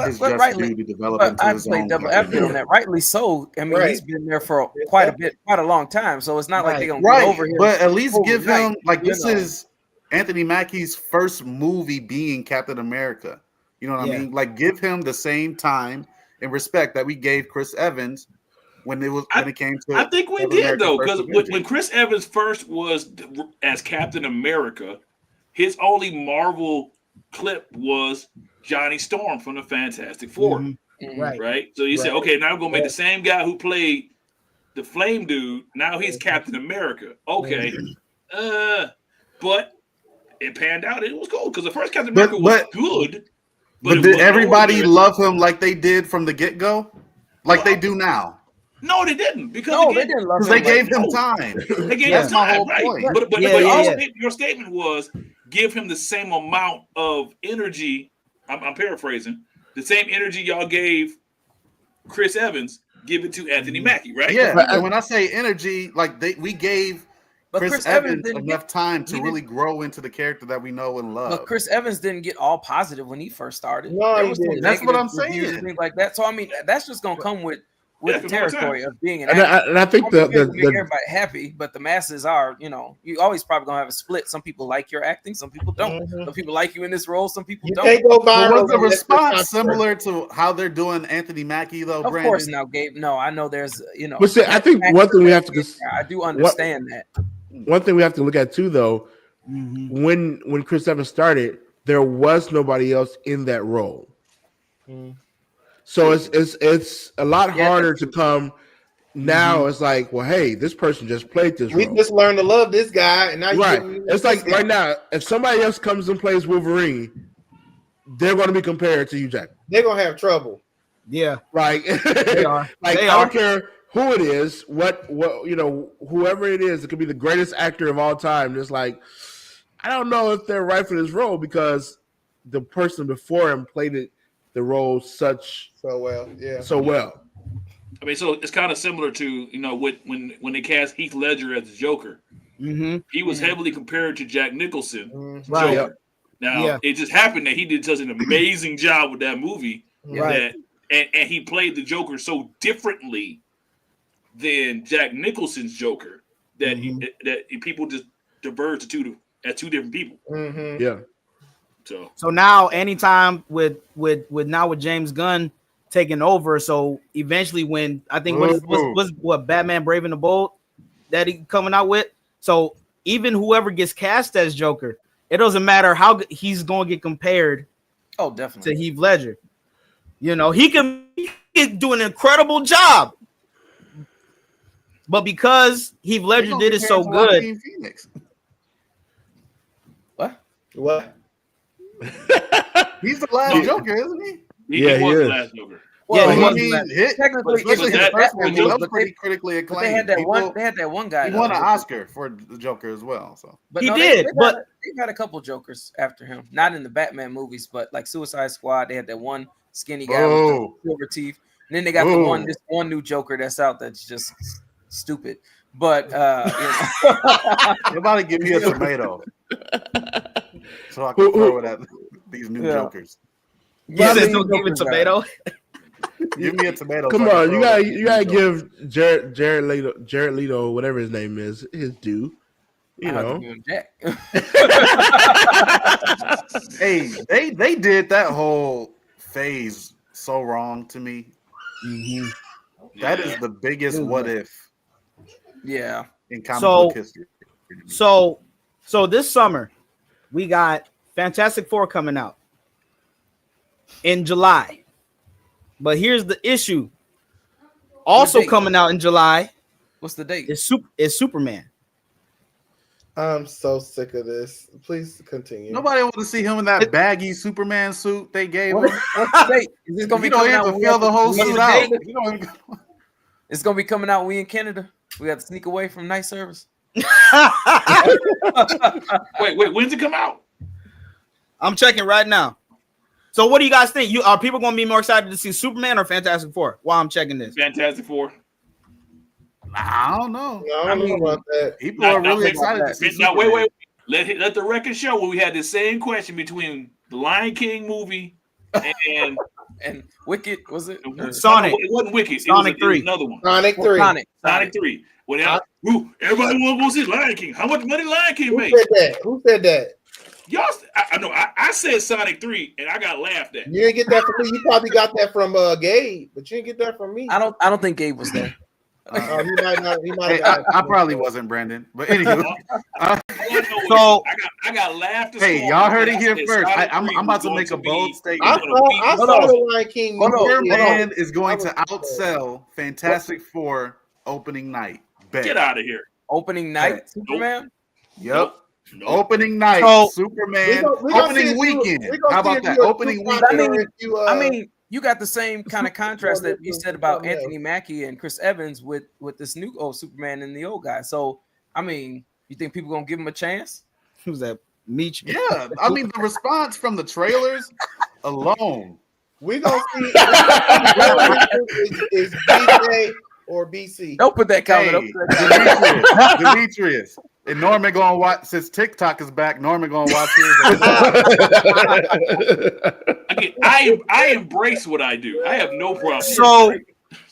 his just due to develop into his own. Double advocate on that. Rightly so. I mean, he's been there for quite a long time. So it's not like they're gonna get over him. But at least give him this is Anthony Mackie's first movie being Captain America. You know what I mean? Like, give him the same time and respect that we gave Chris Evans when it came to. I think we did though, because when Chris Evans first was as Captain America, his only Marvel clip was Johnny Storm from the Fantastic Four. Right. So you say, okay, now I'm gonna make the same guy who played the Flame Dude. Now he's Captain America. Okay. But it panned out. It was cool because the first Captain America was good. But did everybody love him like they did from the get-go? Like they do now? No, they didn't. Because they didn't love him. They gave him time. They gave him time, right? But your statement was give him the same amount of energy. I'm paraphrasing. The same energy y'all gave Chris Evans, give it to Anthony Mackie, right? Yeah. And when I say energy, like we gave Chris Evans enough time to really grow into the character that we know and love. But Chris Evans didn't get all positive when he first started. No, that's what I'm saying. Things like that. So I mean, that's just gonna come with the territory of being an actor. And I think the everybody happy, but the masses are, you always probably gonna have a split. Some people like your acting, some people don't. Some people like you in this role, some people don't. Can't go viral. Was the response similar to how they're doing Anthony Mackie though? Of Brandon? course, now, Gabe. No, I know there's, But see, I think one thing we have to. I do understand that. One thing we have to look at too, though, when Chris Evans started, there was nobody else in that role. So it's a lot harder to come now. It's like, well, hey, this person just played this role. We just learned to love this guy, and now it's like right now, if somebody else comes and plays Wolverine, they're going to be compared to Hugh Jackman. They're gonna have trouble. Yeah, like they are. I don't care who it is, what whoever it is, it could be the greatest actor of all time. It's like, I don't know if they're right for this role because the person before him played it the role so well. Yeah. so well. I mean, so it's kind of similar to when they cast Heath Ledger as the Joker. Mm-hmm. He was heavily compared to Jack Nicholson. Mhm. Right. Joker. Now Yeah. it just happened that he did such an amazing job with that movie Right. that and he played the Joker so differently than Jack Nicholson's Joker that that people just diverged to two different people. Mhm. Yeah. So now, anytime with James Gunn taking over, so eventually when I think what Batman Brave and the Bold that he coming out with, so even whoever gets cast as Joker, it doesn't matter how he's going to get compared Oh, to definitely. Heath Ledger. You know, he can do an incredible job, but because Heath Ledger did it so good, Phoenix. What? He's the last Joker, isn't he? He Yeah, he was is. the last Joker. Well, Yeah, he I was mean, the technically, especially but his that- first one, but he was they- pretty critically but acclaimed. they had that People- one. They had that one guy. He won an though. Oscar for the Joker as well. So But He no, did, but- they've had a couple Jokers after him. Not in the Batman movies, but like Suicide Squad, they had that one skinny guy with Whoa. the silver teeth. And then they got Whoa. this one new Joker that's out that's just stupid. But nobody give me a tomato, so I can throw it at these new Yeah. Jokers. you said don't give it Jokers are- tomato. Give me a tomato. Come so I can on, throw you it gotta at these you gotta new Jokers. give Jared Leto, whatever his name is, his due. You I have to know. give him Jack. Hey, they did that whole phase so wrong to me. That is the biggest what if Yeah. in comic So- book history. So this summer we got Fantastic Four coming out in July. But here's the issue. Also date? coming out in July What's the date? is Superman. I'm so sick of this. Please continue. Nobody want to see him in that baggy Superman suit they gave him. What's the date? Is this gonna be You don't coming out? even when fill we the whole have to- suit out. You don't even. It's gonna be coming out. We in Canada. We got to sneak away from night service. Wait, when's it come out? I'm checking right now. So what do you guys think? Are people going to be more excited to see Superman or Fantastic Four while I'm checking this? Fantastic Four. I don't know. No, I don't know about that. People are really Now, excited to see. Now, Superman. wait. Let the record show when we had the same question between the Lion King movie and And Wicked was it? Or- Sonic. It wasn't Wicked. Sonic it 3. was another one. Sonic 3. Sonic 3. When everybody want to go see Lion King. How much money Lion King Who make? said that? Who said that? Y'all, I know. I said Sonic 3, and I got laughed at. You didn't get that from me. You probably got that from Gabe, but you didn't get that from me. I don't think Gabe was there. He might not. He might Hey, have got it I from probably me. wasn't Brandon, but anywho. So- I got laughed. Hey, y'all heard it here first. I'm about to make a bold I statement. saw the Lion King movie. Superman is going to I was- outsell Fantastic Four opening night. Bet. Get out of here. Opening night, Superman. Yep. No. Opening night, So- Superman. We gonna see Opening if you- weekend. we gonna How see about if that? you a Opening true weekend. fighter if you, I mean, you got the same kind of contrast that you said about Anthony Mackie and Chris Evans with this new old Superman and the old guy. So, I mean, you think people gonna give him a chance? Who's that? Meech. Yeah, I mean the response from the trailers alone. we gonna see is BJ or BC. Don't put that comment. Hey, Don't put that comment. Demetrius, and Norman gonna watch since TikTok is back. Norman gonna watch his. Again, I embrace what I do. I have no problem.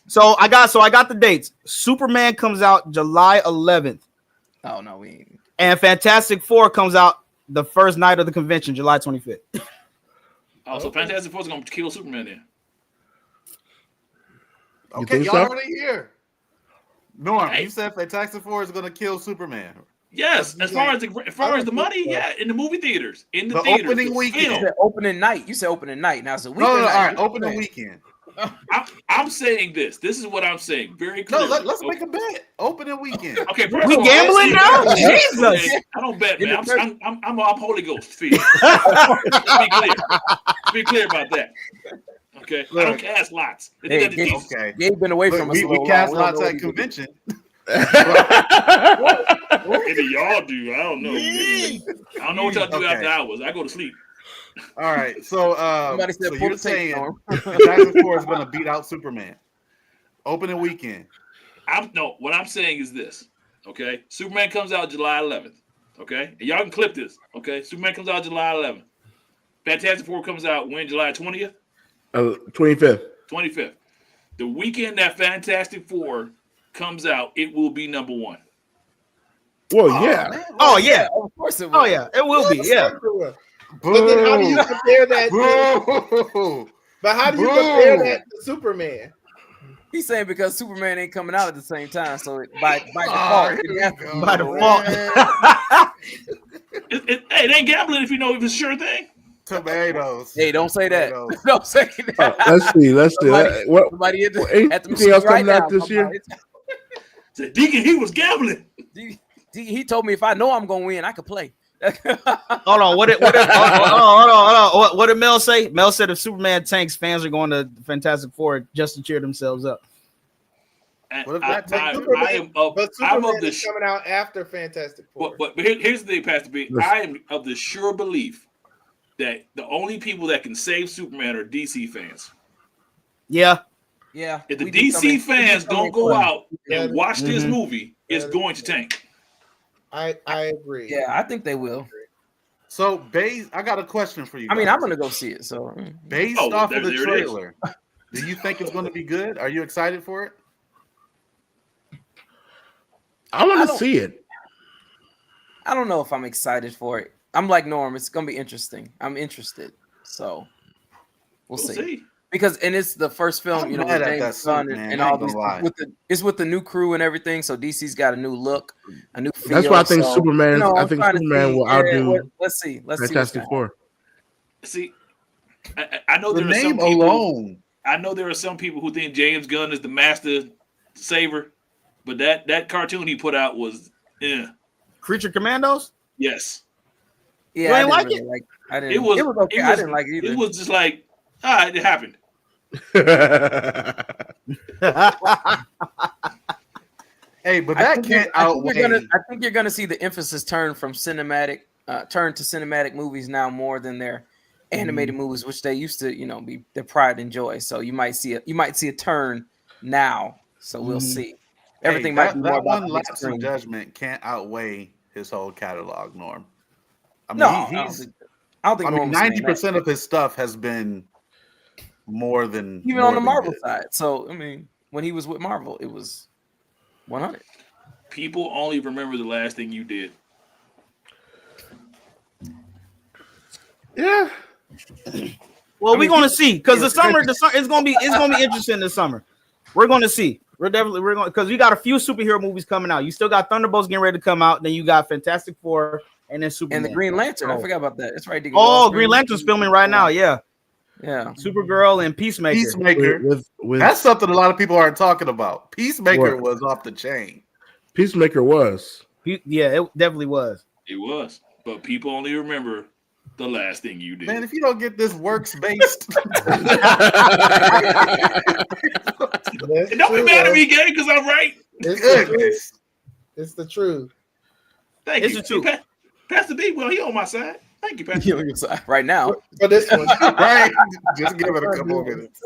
So I got the dates. Superman comes out July 11th, Oh no, we ain't. and Fantastic Four comes out the first night of the convention, July 25th. Oh, so Fantastic Four is gonna kill Superman then. Okay, think y'all so? already here. Norm, Hey. you said Fantastic Four is gonna kill Superman. Yes, as far as the money, yeah, in the movie theaters, in the theaters, opening the weekend. You film. said opening night. You said opening night. Now it's a No, weekend. all night. right, opening weekend. I'm saying this. This is what I'm saying very No, clearly. let's make a bet. Opening weekend. Okay, We first of all, gambling now? let's- Jesus. I don't bet, In man. the I'm Holy Ghost feed. Let's be clear about that. Okay, I don't Look. cast lots. They Hey, did that to Jesus. Okay. Gabe been away Look, from us. a we little cast long. We don't lots know at what he did. convention. Maybe y'all do. I don't know. I don't know what y'all do Okay. after hours. I go to sleep. All right. So, Somebody said so pull you're the tape saying on. Fantastic Four is going to beat out Superman opening weekend? What I'm saying is this. Okay, Superman comes out July 11th. Okay, and y'all can clip this. Okay, Superman comes out July 11th. Fantastic Four comes out when? July 20th, 25th. 25th. The weekend that Fantastic Four comes out, it will be number one. Well, yeah. Man, Oh yeah. Of course it will. Oh yeah. It will be. Yeah. But then how do you compare that? Boo. But how do you Boo. compare that to Superman? He's saying because Superman ain't coming out at the same time, so by Oh, default, here it has we to go. be By number default. one. It ain't gambling if you know if it's a sure thing. Tomatoes. Hey, don't say that. Tomatoes. Don't say that. Let's see. Somebody- What Somebody at the anything machine else right coming out now. this year? Said Deacon, he was gambling. He told me if I know I'm gonna win, I could play. Hold on. What did Mel say? Mel said if Superman tanks, fans are going to Fantastic Four just to cheer themselves up. And What if I, that I, Superman- I am of, But I'm Superman of the is coming out after Fantastic Four. but here's the thing, Pastor B. Listen. I am of the sure belief that the only people that can save Superman are DC fans. Yeah. Yeah. If the we do come DC in- fans we do come don't in go close. out and watch this Mhm. movie, it's That is going to tank. I agree. Yeah, I think they will. So, based, I got a question for you. I mean, guys. I'm gonna go see it. So Based Oh, off there- of the there it is. trailer, do you think it's going to be good? Are you excited for it? I want I to don't- see it. I don't know if I'm excited for it. I'm like Norm. It's gonna be interesting. I'm interested. So we'll We'll see. see. Because it's the first film, I'm you know, mad with at that James suit, Gunn man. and I all ain't these gonna lie. it's with the new crew and everything. So DC's got a new look, a new feel. That's why I think so, Superman. you know, I I'm think trying to Superman see, will outdo let's see. Let's Fantastic see. Four. See, I know The there are some name people. alone. I know there are some people who think James Gunn is the master saver, but that cartoon he put out was, Creature Commandos? yes, Yeah, You I ain't didn't like really it? like. I didn't. It was- It was okay. it I was- didn't like it either. it was just like, it happened. Hey, but I that think can't I think outweigh. I think you're gonna see the emphasis turn from cinematic, turn to cinematic movies now more than their animated movies, which they used to, be their pride and joy. So you might see a turn now. So we'll see. Everything might be more that about one the big lapse of screen. judgment can't outweigh his whole catalog, Norm. I mean, No, I don't think Norm was saying that. 90% of his stuff has been more than even more on the than Marvel good. side. So I mean, when he was with Marvel, it was 100. People only remember the last thing you did. Yeah. Well, we're gonna see because the summer it's gonna be interesting this summer. We're gonna see. We're going because you got a few superhero movies coming out. You still got Thunderbolts getting ready to come out. Then you got Fantastic Four and then Superman. And the Green Lantern, I Oh. forgot about that. It's right. Oh, Green Lantern's filming right now. Yeah, Yeah. Supergirl and Peacemaker. Peacemaker. With That's something a lot of people aren't talking about. Peacemaker What? was off the chain. Peacemaker was. Yeah, it definitely was. It was, but people only remember the last thing you did. Man, if you don't get this works based, And don't be mad at me, Gay, because I'm right. It's the truth. goodness. It's the truth. Thank It's you. the truth. Pastor B, well, he on my side. Thank you, Pastor. Right now. For this one, right? Just give it a couple of minutes.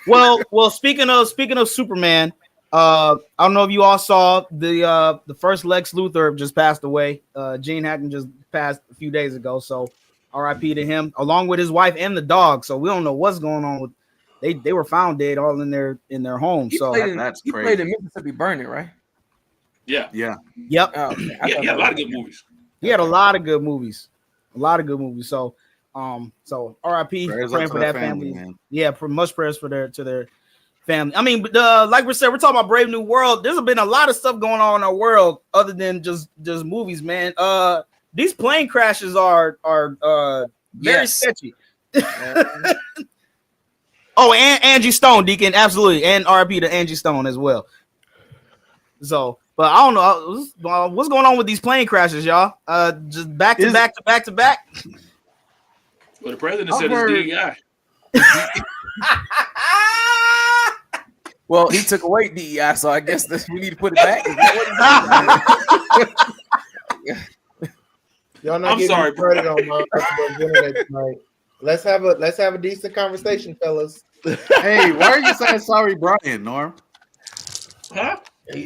Well, speaking of Superman, I don't know if you all saw the first Lex Luthor just passed away. Gene Hackman just passed a few days ago, so R.I.P. to him, along with his wife and the dog. So we don't know what's going on with. They were found dead all in their home. He So played that's he crazy. played in Mississippi Burning, right? Yeah. Yeah. yep, Oh, okay. Yeah, a lot of good movies. he had a lot of good movies, So R.I.P. Prayers Praying up to for that that family. man. Yeah, much prayers for their family. I mean, like we said, we're talking about Brave New World. There's been a lot of stuff going on in our world other than just movies, man. These plane crashes are very Yes. sketchy. Oh, and Angie Stone, Deacon, absolutely, and R.I.P. to Angie Stone as well. So, but I don't know what's going on with these plane crashes, y'all. Just back to back to back to back. Well, the president I've said heard- it's DEI. Well, he took away DEI, so I guess we need to put it back. Is that what he's saying? Y'all not I'm getting sorry, bro. started on multiple dinner tonight. Let's have a decent conversation, fellas. Hey, why are you saying sorry, Brian, Norm? Huh?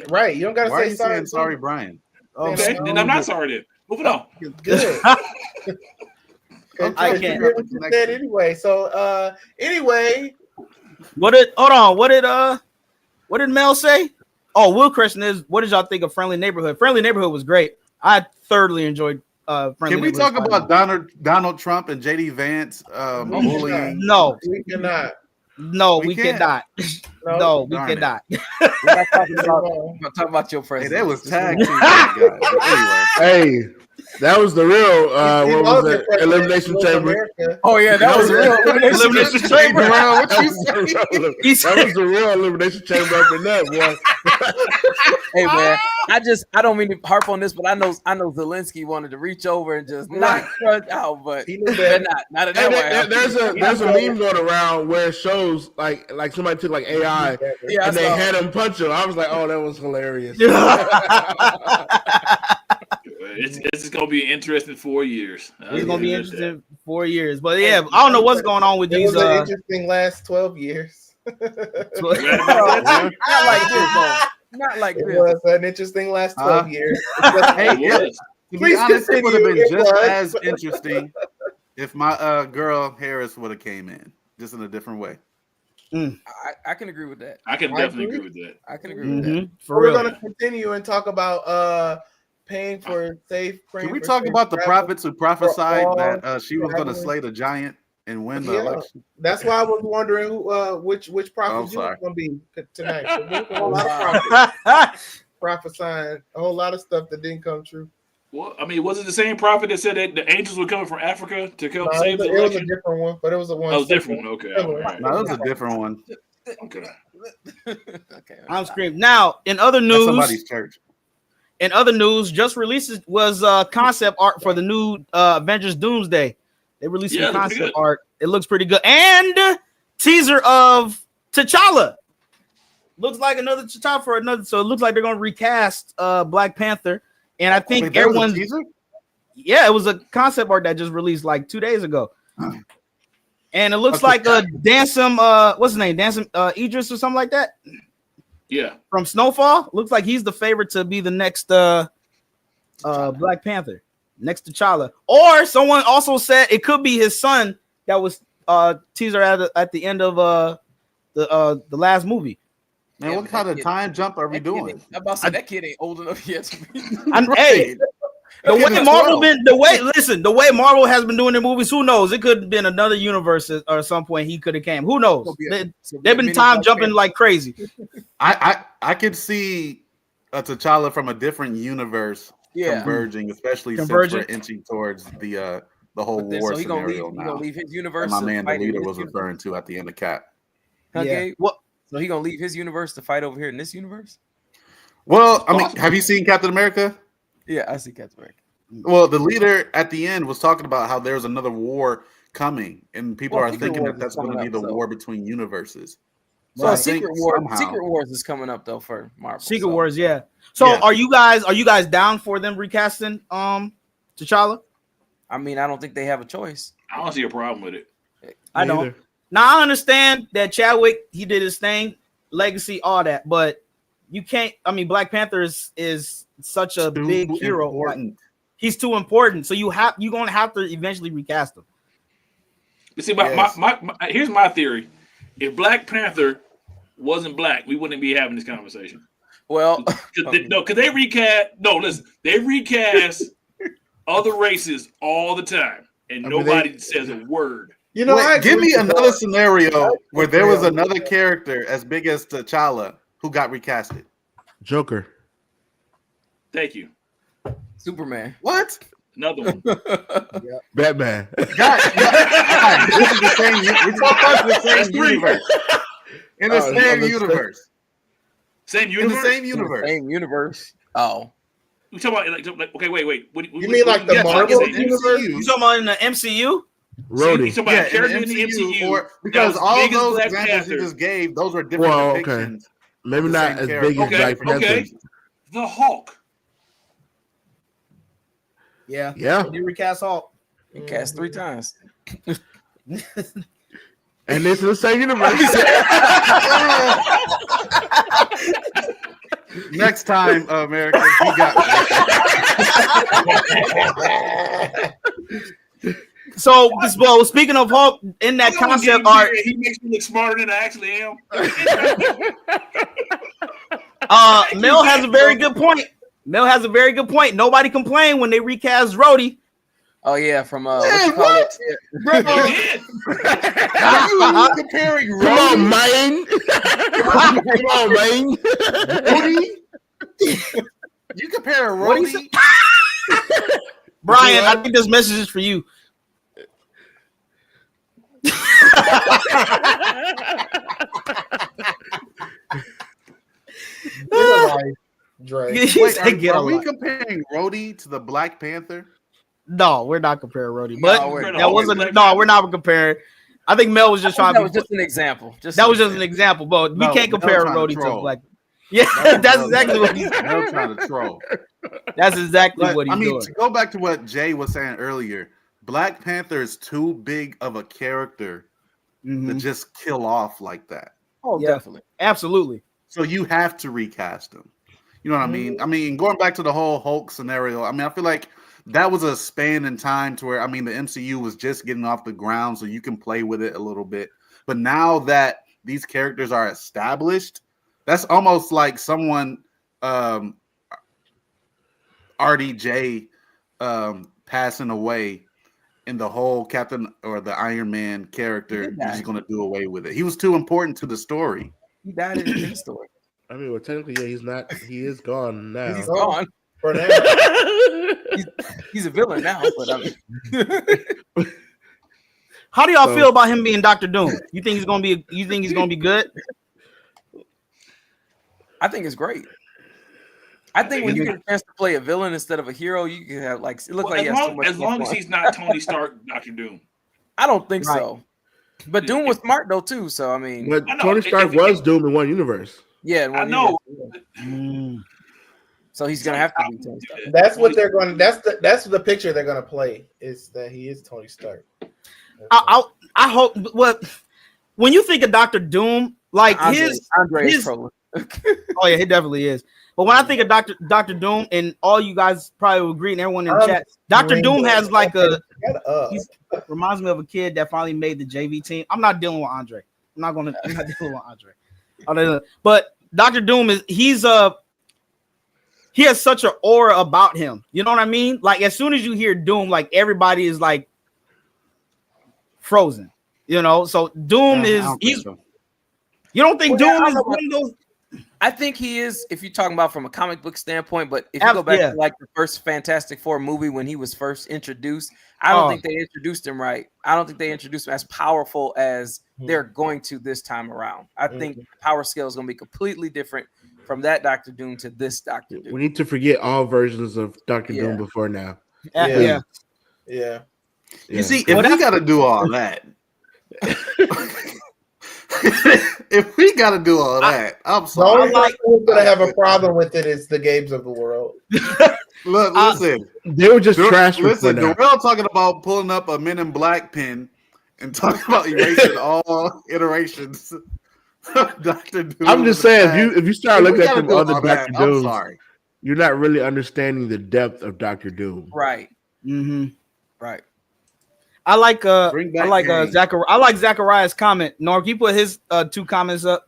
Right, you don't gotta Why are say you sorry. saying sorry, Brian? Okay, then I'm not sorry then. Moving on. Good. I can't. What you said anyway. So anyway, What did Mel say? Oh, Will question is, what did y'all think of Friendly Neighborhood? Friendly Neighborhood was great. I thoroughly enjoyed Friendly Can we Neighborhood. talk about Donald Trump and JD Vance bullying? No, we cannot. no, We we can't. cannot. No. No, we Darn it. cannot. We're not talking about, we're not talking about your Hey, president. that was tag team, guys. But anyway. Hey, that was the real. Steve What was Austin it? president Elimination of Chamber. America. Oh yeah, that was real. Elimination Chamber. What you That was say? that was the real elimination chamber up in there, boy. Hey man, I don't mean to harp on this, but I know Zelensky wanted to reach over and just knock Trump out, but He knew they're better. not at And that way. there's a meme going around where it shows like somebody took like AI Yeah, and they I saw had him punch him. I was like, oh, that was hilarious. It's gonna be an interesting 4 years. It's gonna be interesting 4 years, but yeah, I don't know what's going on with It these. was an interesting last 12 years. Not like this, though. Not like It this. was an interesting last 12 years. Hey, It was. to be Please honest, it would have been continue. It just was. as interesting if my girl Harris would have came in, just in a different way. I can agree with that. I can I definitely agree. agree with that. I can agree with that. Mhm, for We're real. going to continue and talk about paying for safe. Can we talk about the prophets who prophesied that she was going to slay the giant and win the Yeah. election? That's why I was wondering who, which prophet you sorry. was going to be tonight. So there's a whole lot of prophets prophesying a whole lot of stuff that didn't come true. Well, I mean, was it the same prophet that said that the angels were coming from Africa to help No, save the it was a election? different one, but it was a one. Oh, it was a different one. Okay. All Similar. right. No, that was a different one. Okay. Okay. I'm screaming. Now, in other That's news, somebody's church. just released was concept art for the new Avengers Doomsday. They released Yeah, some it looks concept good. art. It looks pretty good. And teaser of T'Challa. Looks like another T'Challa for another. So it looks like they're going to recast Black Panther. And I think Wait, there was a everyone's teaser? yeah, it was a concept art that just released like 2 days ago. And it looks Okay. like Dansum, what's his name? Dansum Idris or something like that Yeah. from Snowfall. Looks like he's the favorite to be the next Black Panther, next T'Challa. Or someone also said it could be his son that was teaser at the end of the last movie. Man, Yeah, what but kind that of kid- time jump are we That kid doing? ain't- I'm about to say that kid ain't old enough yet to be. Hey, the Okay, way that's Marvel 12. been the way Marvel has been doing their movies, who knows? It could have been another universe at some point. He could have came. Who knows? Gonna be a- They, it's gonna be they've a been mini time Black jumping Panther. like crazy. I could see a T'Challa from a different universe Yeah. converging, especially Converging. since we're inching towards the whole But then, war so he gonna leave. scenario He now. gonna leave his And universe. my to man, the fight in leader, this was universe? referring to at the end of Cap. Okay. What? So he gonna leave his universe to fight over here in this universe? Well, I mean, have you seen Captain America? Yeah, I see Captain America. Well, the leader at the end was talking about how there's another war coming, and people Well, are Secret thinking Wars that that's is going to coming be up, the so- war between universes. So I think Secret Wars, somehow- Secret Wars is coming up though for Marvel. Secret so. Wars, yeah. So Yeah. are you guys down for them recasting T'Challa? I mean, I don't think they have a choice. I don't see a problem with it. I don't. Now I understand that Chadwick, he did his thing, legacy, all that, but you can't. I mean, Black Panther is such a Too big hero. Like, important. he's too important, so you're gonna have to eventually recast him. But see, Yes. my here's my theory: if Black Panther wasn't black, we wouldn't be having this conversation. Well, Because they recast. No, listen, they recast other races all the time, and I mean, nobody says a word. You know, I Wait, give agree me with another that. scenario where there was Yeah. another character as big as T'Challa who got recasted. Joker. Thank you. Superman. What? Another one. Batman. God, this is the same. We're talking about the That's same three. universe. In the Oh, same that's- universe. Same In universe. the same universe. Same universe. Oh, We talking about like okay, wait. You mean like the Yes, Marvel like in the universe? MCU. You talking about in the MCU? You Rhodey. talking about Yeah, a character in the MCU, or that because was all big as those Black examples Panther. you just gave, those were different Well, okay. depictions. Maybe the not same as character. big as Okay, Black Panther. okay. The Hulk. Yeah. Yeah. They recast Hulk. He cast 3 times. And it's in the same universe. Next time, America, you got So, speaking of Hulk, in that concept art, he makes me look smarter than I actually am. Mel has a very good point. Nobody complained when they recast Rhodey. Oh yeah, from what Man, you call what? it? Bro, He did. are you comparing Come on, Rhodey? man. Come on, man. Rhodey? You compare What he Rhodey? Brian, I think this message is for you. Dre. Wait, Get a are we life. comparing Rhodey to the Black Panther? No, we're not comparing Rhodey. But No, we're that not. wasn't. No, we're not comparing. I think Mel was just trying That to. was just an example. That was just an example, but we No, can't Mel compare trying to Rhodey to troll. Black. Yeah, that's exactly what he's. Mel trying to troll. That's exactly But, what he's I mean, doing. to go back to what Jay was saying earlier, Black Panther is too big of a character to Mhm. just kill off like that. Oh, Yeah. definitely. Absolutely. So you have to recast him. You know what I mean? I mean, going back to the whole Hulk scenario, I mean, I feel like that was a span in time to where, I mean, the MCU was just getting off the ground, so you can play with it a little bit. But now that these characters are established, that's almost like someone, RDJ, passing away, and the whole Captain or the Iron Man character He is did die. just going to do away with it. He was too important to the story. He died in his story. I mean, well, technically, yeah, he's not. He is gone now. He's gone. For now. He's a villain now, but I mean, How do y'all So- feel about him being Doctor Doom? You think he's gonna be? You think he's gonna be good? I think it's great. I think when you get a chance to play a villain instead of a hero, you can have like it looks Well, like he has so much as long as fun. he's not Tony Stark, Doctor Doom. I don't think Right. so. But Doom was smart though too, so I mean, But I know, Tony Stark if- was Doom in one universe. yeah, I know. So he's gonna have to be Tony Stark. That's what they're going. That's the picture they're going to play. Is that he is Tony Stark? I hope. Well, when you think of Doctor Doom, like Andre his- is trolling. oh yeah, he definitely is. But when I think of Doctor Doom, and all you guys probably will agree, and everyone in the chat, Doctor Doom has like a. He's reminds me of a kid that finally made the JV team. I'm not dealing with Andre. I'm not dealing with Andre. But Doctor Doom he has such an aura about him. You know what I mean? Like as soon as you hear Doom, like everybody is like frozen. You know, so Doom Yeah, I don't think he's. so. You don't think Well, yeah, Doom I is don't know. one of those? I think he is, if you're talking about from a comic book standpoint, but if you go back Yeah. to like the first Fantastic Four movie when he was first introduced, I don't Oh. think they introduced him right. I don't think they introduced him as powerful as they're going to this time around. I think the power scale is going to be completely different from that Doctor Doom to this Doctor Doom. We need to forget all versions of Doctor Yeah. Doom before now. Yeah. Yeah. Yeah. You see, if Well, we got to do all that, if we got to do all that, I'm The sorry. only person who's going to have a problem with it is the Gabes of the world. Look, listen, They were just trash before listen. now. Darrell talking about pulling up a Men in Black pin and talking about erasing all iterations. of Dr. Doom. I'm just saying, if you start If we looking at gotta them do other all that, Doctor I'm Dooms, sorry. you're not really understanding the depth of Doctor Doom. Right, Mm-hmm. right. I like Bring back Kang. I like Zachariah's comment. Norm, can you put his 2 comments up?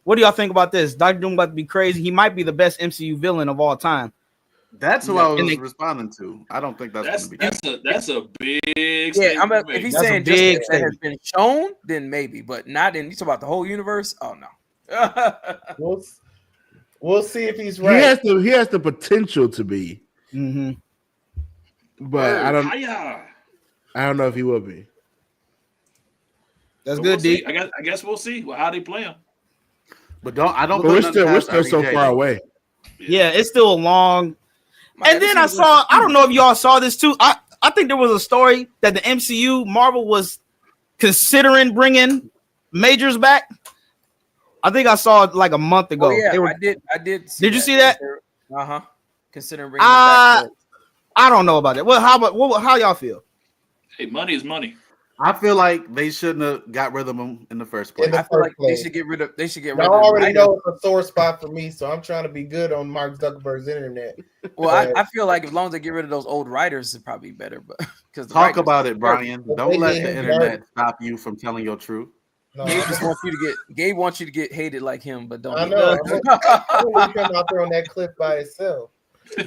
What do y'all think about this? Dr. Doom about to be crazy. He might be the best MCU villain of all time. That's who I was And they- responding to. I don't think that's going That's to be. that's a big. Yeah, statement to if make. he's That's a saying big just that has been shown, then maybe, but not in. You talk about the whole universe? Oh no. We'll see if he's He right. has the potential to be, Mm-hmm. but Hiya. I don't know if he will be. That's So good, we'll see. D. I guess we'll see how they play him. But I don't. But put we're nothing still past so RDJ. far away. Yeah, it's still a long. My And then I episode saw, I don't know if y'all saw this too. I think there was a story that the MCU, Marvel was considering bringing Majors back. I think I saw it like a month ago. Oh yeah, They were- I did. Did you see that? Uh huh. Considering bringing it back. I don't know about that. Well, how y'all feel? Hey, money is money. I feel like they shouldn't have got rid of him in the first place. In the I feel like first place. they should get rid of. They should get I rid of. already writers. know it's a sore spot for me, so I'm trying to be good on Mark Zuckerberg's internet. Well, I feel like as long as they get rid of those old writers, it'd probably be better. But because Talk about it, Brian. But Don't they let did the him internet dirty. stop you from telling your truth. No, Gabe just wants you to get. Gabe wants you to get hated like him, but don't. I get know. hated. I'm gonna come out there on that cliff by itself,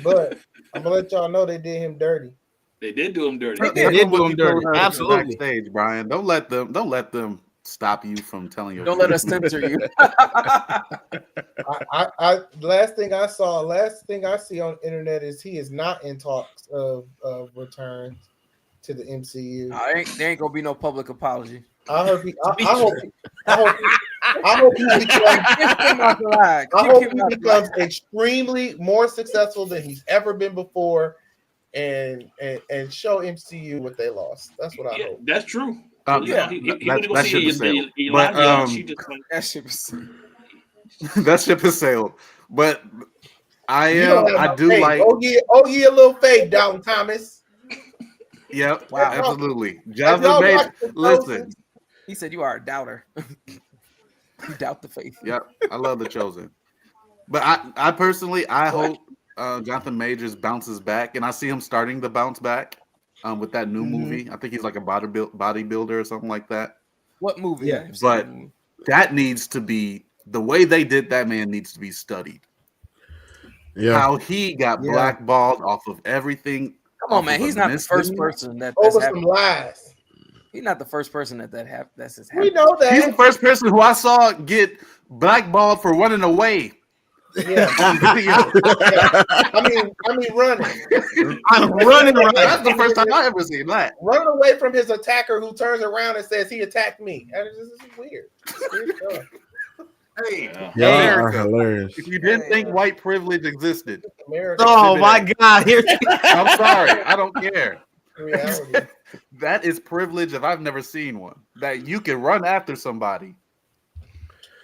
but I'm gonna let y'all know they did him dirty. They did do him dirty. They They did do him dirty. Absolutely. Absolutely. Backstage, Brian. Don't let them stop you from telling your Don't truth. let us censor you. I last thing I see on internet is he is not in talks of return to the MCU. There ain't gonna be no public apology. I hope he becomes extremely more successful than he's ever been before, and show MCU what they lost. That's what I Yeah, hope. that's true. Yeah, he that- went to go that see ship has sailed. Elijah. But, She just That shit was. That ship has sailed. But You don't have I no do faith. like. Oh yeah, a little faith, Dalton Thomas. Yep. Wow. Absolutely. Have Jasmine y'all Bates. watched The Listen. Chosen? He said you are a doubter. You doubt the faith. Yep. I love The Chosen. But I personally, I hope Jonathan Majors bounces back, and I see him starting to bounce back with that new movie. I think he's like a bodybuilder or something like that. What movie? Yeah, but that needs to be the way they did that man needs to be studied. Yeah. How he got blackballed off of everything. Come on, man. He's not the first person that's Over some happened. lies. He's not the first person that's just We happened. know that. He's the first person who I saw get blackballed for running away. Yeah. On video. I mean, running. I'm running around. That's the first time I ever seen that. Running away from his attacker who turns around and says he attacked me. That is- This is weird. It's weird stuff. Hey, Y'all are America, hilarious. if you didn't think white privilege existed, America. Oh my God! Here, I'm sorry. I don't care. Reality. That is privilege if I've never seen one. That you can run after somebody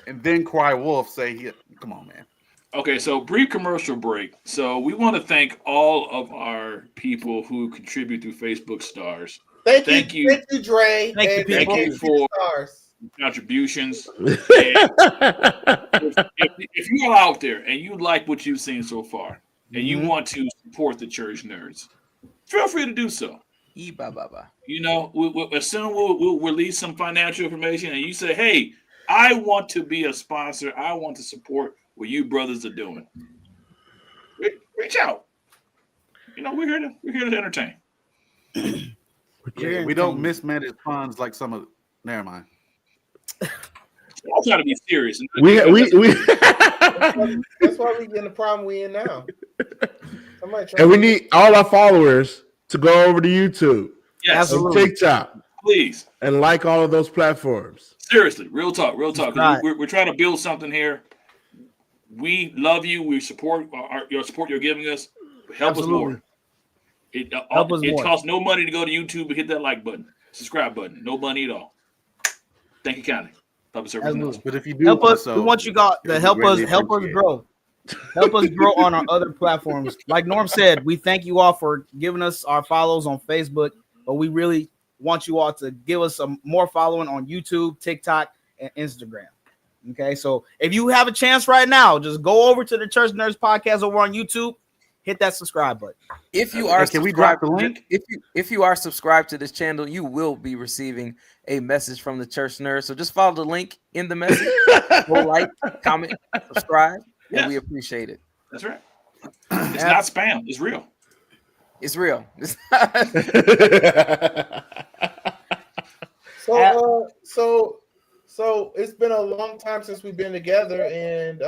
and then cry wolf, say, come on, man. Okay, so brief commercial break. So we want to thank all of our people who contribute through Facebook Stars. Thank Thank you. you. Thank you, Dre. Thank you, and people. Thank you for stars. contributions. And if you're out there and you like what you've seen so far and you want to support the Church Nerds, feel free to do so. You know, as soon we'll release some financial information and you say, hey, I want to be a sponsor. I want to support what you brothers are doing. Reach out. You know, we're here to entertain. We don't mismanage funds like some of. Never mind. I'll try to be serious. we That's why we in the problem we in now. Somebody try and we need all our followers to go over to YouTube Yes, and TikTok please. and like all of those platforms. Seriously, real talk. Right. We're trying to build something here. We love you. We support your support you're giving us. Help us more. It costs no money to go to YouTube and hit that like button, subscribe button. No money at all. Thank you kindly. Public service announcement. But if you do help us. also, We want you guys to help us grow. Help us grow on our other platforms. Like Norm said, we thank you all for giving us our follows on Facebook, but we really want you all to give us some more following on YouTube, TikTok, and Instagram. Okay, so if you have a chance right now, just go over to the Church Nerds Podcast over on YouTube, hit that subscribe button. If you are can we drop the subscribed- link? If you are subscribed to this channel, you will be receiving a message from the Church Nerd. So just follow the link in the message. Go like, comment, subscribe, and we appreciate it. That's right. It's not spam. It's real. It's real. So it's been a long time since we've been together, and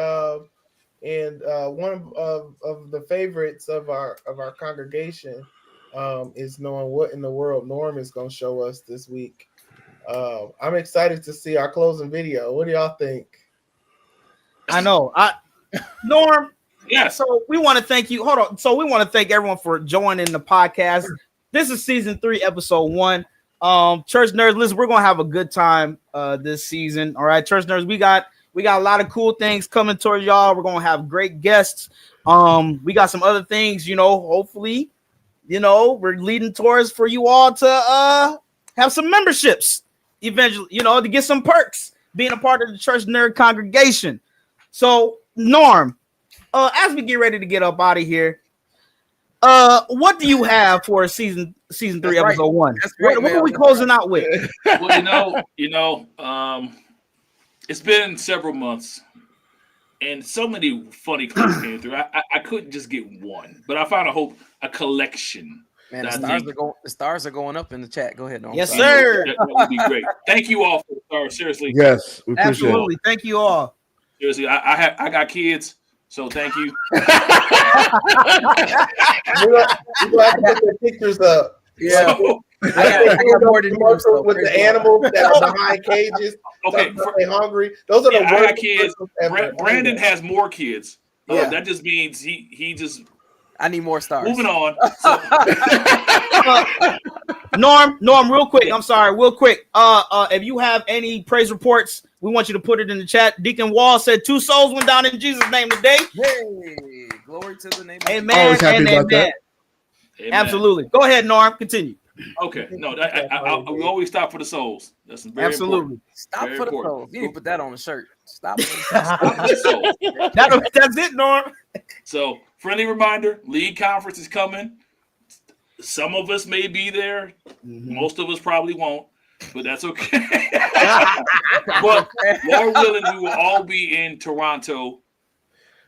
one of the favorites of our congregation is knowing what in the world Norm is going to show us this week. I'm excited to see our closing video. What do y'all think? I know. Norm. Yeah. So we want to thank you. Hold on. So we want to thank everyone for joining the podcast. This is season 3, episode 1. Church Nerds, listen, we're gonna have a good time this season. All right, Church Nerds, we got a lot of cool things coming towards y'all. We're gonna have great guests. We got some other things, hopefully, we're leading towards for you all to have some memberships eventually, to get some perks being a part of the Church Nerd congregation. So, Norm, as we get ready to get up out of here, what do you have for season 3, That's episode 1? Right, what are we closing out with? Well, it's been several months, and so many funny clips came through. I couldn't just get one, but I found a collection. Man, the stars are going up in the chat. Go ahead, Norm. Yes, sir. That would be great. Thank you all for the stars. Seriously. Yes, we appreciate Absolutely. Thank you all. Seriously, I got kids, so thank you. We're gonna have to put the pictures up. Yeah. So, I got more than you, so with praise the God. animals that are behind cages. okay, They're hungry. Those are the I got worst kids. persons ever. Brandon has more kids. Yeah. That just means he just I need more stars. moving on. So, Norm, real quick. I'm sorry, real quick. If you have any praise reports, we want you to put it in the chat. Deacon Wall said 2 souls went down in Jesus' name today. Hey, glory to the name of Amen. Always happy And about amen. that. amen. Absolutely. Go ahead, Norm. Continue. Okay. No, we always stop for the souls. That's very Absolutely. Stop Very for the important. souls. You need to put that on the shirt. Stop. important. For the souls. That's it, Norm. So, friendly reminder: League conference is coming. Some of us may be there. Most of us probably won't, but that's okay. But Lord willing, we will all be in Toronto.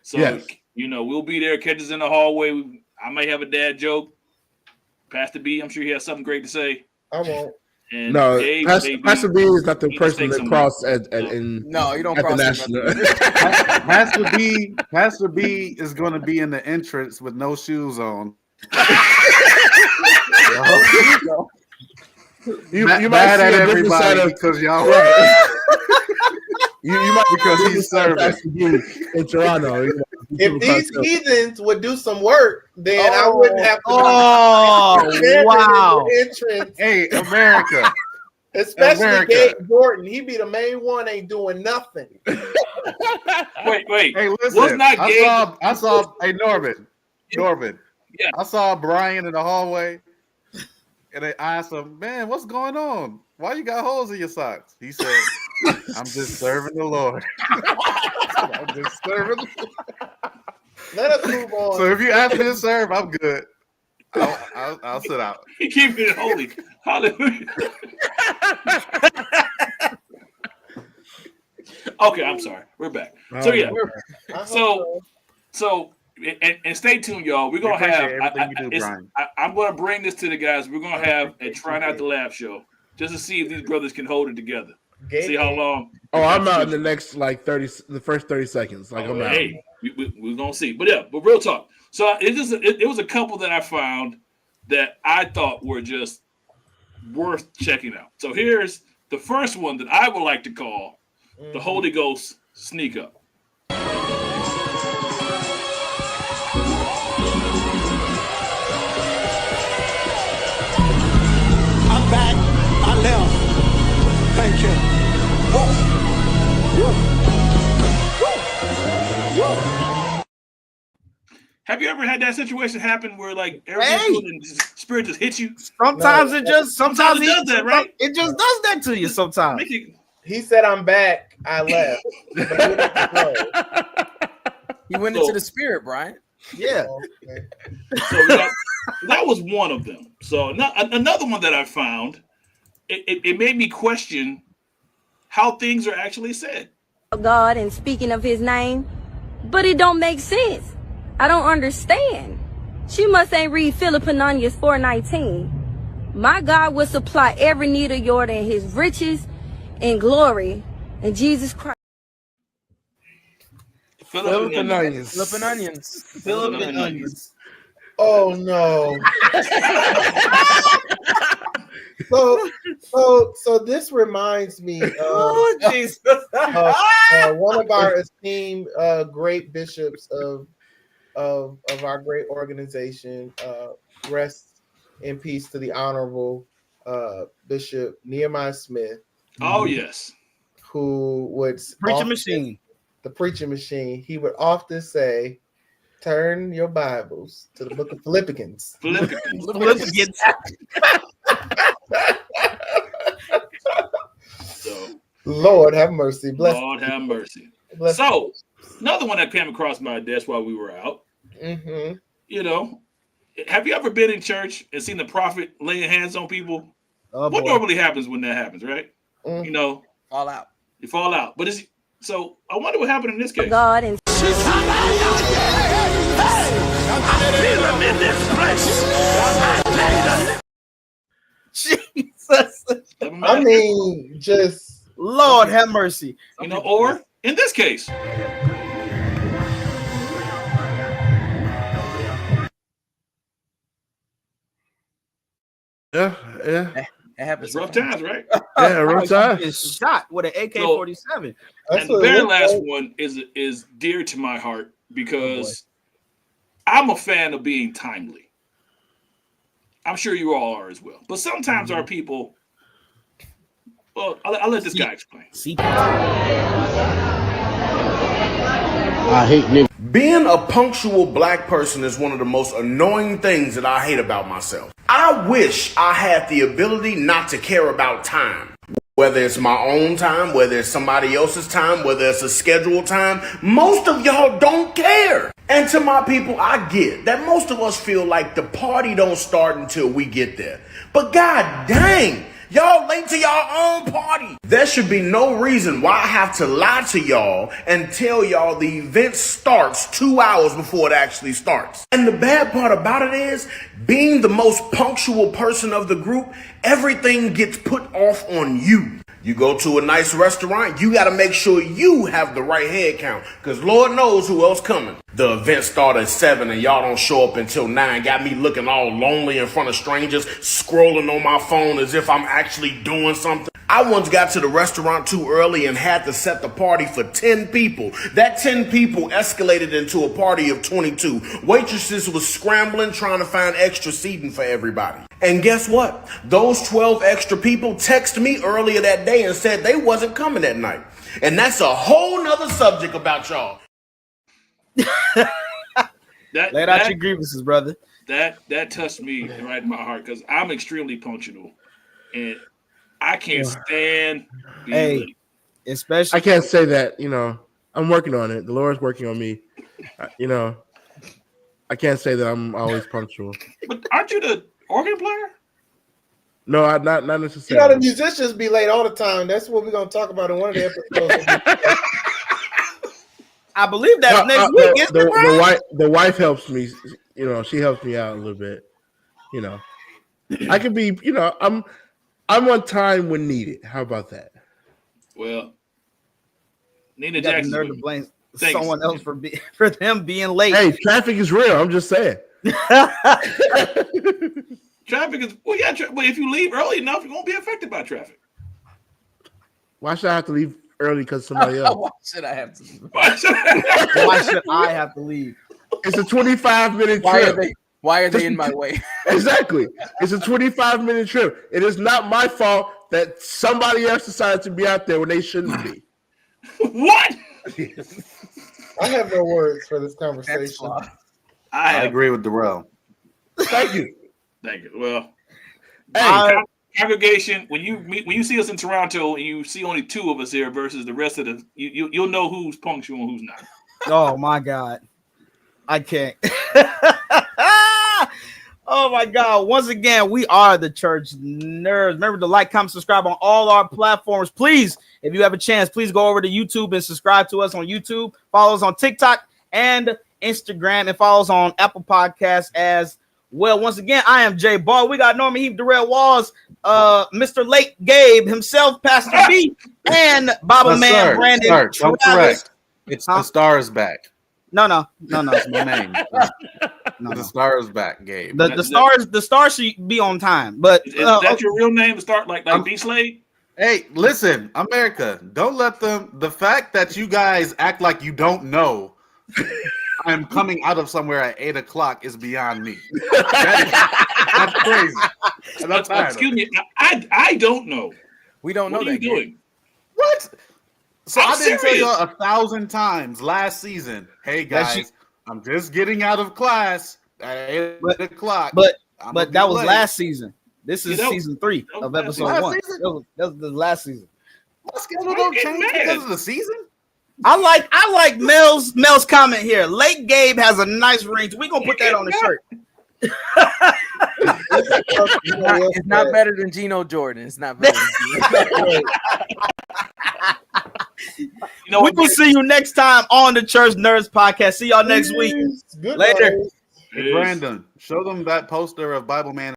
So, Yes. we'll be there. Catch us in the hallway. I may have a dad joke. Pastor B, I'm sure he has something great to say. I won't. And No, Dave, Pastor B is not the he person just that takes crossed in No, you don't at the cross national. Pastor B is going to be in the entrance with no shoes on. You Mad might see at a different side everybody of because y'all you might because see a he's different side of serving. Pastor B in Toronto. If these heathens would do some work, then I wouldn't have to. Oh, wow. Entrance, Hey, America. especially America. Gabe Jordan. He be the main one, ain't doing nothing. Wait. Hey, Was listen. not Gabe- I saw. Hey, Norman. Yeah. I saw Brian in the hallway, and I asked him, "Man, what's going on? Why you got holes in your socks?" He said, "I'm just serving the Lord." I'm just serving. Let us move on. So if you ask me to serve, I'm good. I'll sit out. He keep it holy. Hallelujah. Okay, I'm sorry. We're back. So yeah. I hope So and stay tuned, y'all. We're We gonna appreciate have. everything you do, Brian. I'm gonna bring this to the guys. We're gonna have a try not to laugh show just to see if these brothers can hold it together. Gabe, See how long. Oh, I'm out in the next the first 30 seconds. Like I'm out. Hey, we're gonna see. But yeah, but real talk. So it was a couple that I found that I thought were just worth checking out. So here's the first one that I would like to call the Holy Ghost sneak up. I'm back. I left. Thank you. Have you ever had that situation happen where like everything and spirit just hits you? Sometimes it just Sometimes it does that, right? It just does that to you sometimes. Make it- he said, "I'm back." I left. He went into the spirit, Brian. Yeah. Okay. So that was one of them. So another one that I found, it made me question how things are actually said. God and speaking of his name, but it don't make sense. I don't understand. She must ain't read Philippians 4:19. My God will supply every need of yours in his riches and glory in Jesus Christ. Philip and onions. Flipping onions. Philip and onions. Oh no. So this reminds me of Oh, Jesus. one of our esteemed great bishops of our great organization. Rest in peace to the Honorable Bishop Nehemiah Smith, Oh yes. who would Preaching often- machine. the preaching machine. He would often say, Turn your Bibles to the book of Philippians. Philippians. So, Lord have mercy. Bless. Lord have mercy. Bless. So, another one that came across my desk while we were out. Mm-hmm. You know, have you ever been in church and seen the prophet laying hands on people? Oh, What boy. normally happens when that happens, right? Mm. You know, All out. you fall out. But it's so I wonder what happened in this case. God and Jesus. I mean, just Lord have mercy. You know, or in this case, Yeah. It happens. it's rough times, right? Yeah, rough time. Is shot with an AK-47. that's And the what very it last looks one is dear to my heart because Oh, I'm a fan of being timely. I'm sure you all are as well. But sometimes our people, well, I'll let this guy explain. See, I hate niggas. Being a punctual black person is one of the most annoying things that I hate about myself. I wish I had the ability not to care about time. Whether it's my own time, whether it's somebody else's time, whether it's a scheduled time, most of y'all don't care. And to my people, I get that most of us feel like the party don't start until we get there. But god dang, y'all late to y'all own party. There should be no reason why I have to lie to y'all and tell y'all the event starts 2 hours before it actually starts. And the bad part about it is, being the most punctual person of the group, everything gets put off on you. You go to a nice restaurant, you got to make sure you have the right head count, because Lord knows who else coming. The event started at 7 and y'all don't show up until 9. Got me looking all lonely in front of strangers, scrolling on my phone as if I'm actually doing something. I once got to the restaurant too early and had to set the party for 10 people. That 10 people escalated into a party of 22. Waitresses was scrambling trying to find extra seating for everybody. And guess what? Those 12 extra people texted me earlier that day and said they wasn't coming that night. And that's a whole nother subject about y'all. let out your grievances, brother. That touched me right in my heart because I'm extremely punctual, and I can't stand being Hey. late. Especially I can't say that. You know, I'm working on it. The Lord's working on me. You know, I can't say that I'm always punctual. But aren't you the organ player? No, not You know, the necessarily. musicians be late all the time. That's what we're gonna talk about in one of the episodes. I believe that's next week. Isn't it, Brian? The wife helps me. You know, she helps me out a little bit. You know, I can be. You know, I'm on time when needed. How about that? Well, Nina You got the Jackson. nerve to blame Thanks. someone else for them being late. Hey, traffic is real. I'm just saying. Traffic is well, yeah. But if you leave early enough, you won't be affected by traffic. Why should I have to leave early because somebody else? Why should I have to? Why should I have to leave? It's a 25-minute trip. Why are they in my way? Exactly. It's a 25-minute trip. It is not my fault that somebody else decided to be out there when they shouldn't be. What? I have no words for this conversation. I agree with Darrell. Thank you. Thank you. Well, Hey, congregation, when you see us in Toronto and you see only 2 of us here versus the rest of the, you'll know who's punctual and who's not. Oh my God. I can't. Oh my God. Once again, we are the Church Nerds. Remember to like, comment, subscribe on all our platforms. Please, if you have a chance, please go over to YouTube and subscribe to us on YouTube. Follow us on TikTok and Instagram, and follow us on Apple Podcasts as well. Once again, I am Jay Ball. We got Norman Heath, Darrell Walls, Mr. Lake Gabe himself, Pastor B, and Baba Man Brandon. Don't correct. It's the Star is back. No. That's my name. No. The Star is back, Gabe. The stars should be on time, but Is that your real name to start like B Slade? Hey, listen, America, don't let the fact that you guys act like you don't know I'm coming out of somewhere at 8 o'clock is beyond me. That's crazy. And I'm tired Excuse me, I don't know. We don't know What are you that. doing? What? So I'm I didn't tell serious. y'all 1,000 times last season. Hey That's guys, I'm just getting out of class at 8 o'clock. But I'm but a that bit was late. last season. This is Yeah, season 3 that was of last episode season. 1. Last season? That was the last season. My schedule don't Get change mad. because of the season. I like Mel's comment here. Late Gabe has a nice ring. We gonna put that on the shirt. It's not better than Geno Jordan. It's not better than Geno. You know We what? will see you next time on the Church Nerds Podcast. See y'all next week. Good Later. night. Hey, Brandon, show them that poster of Bible Man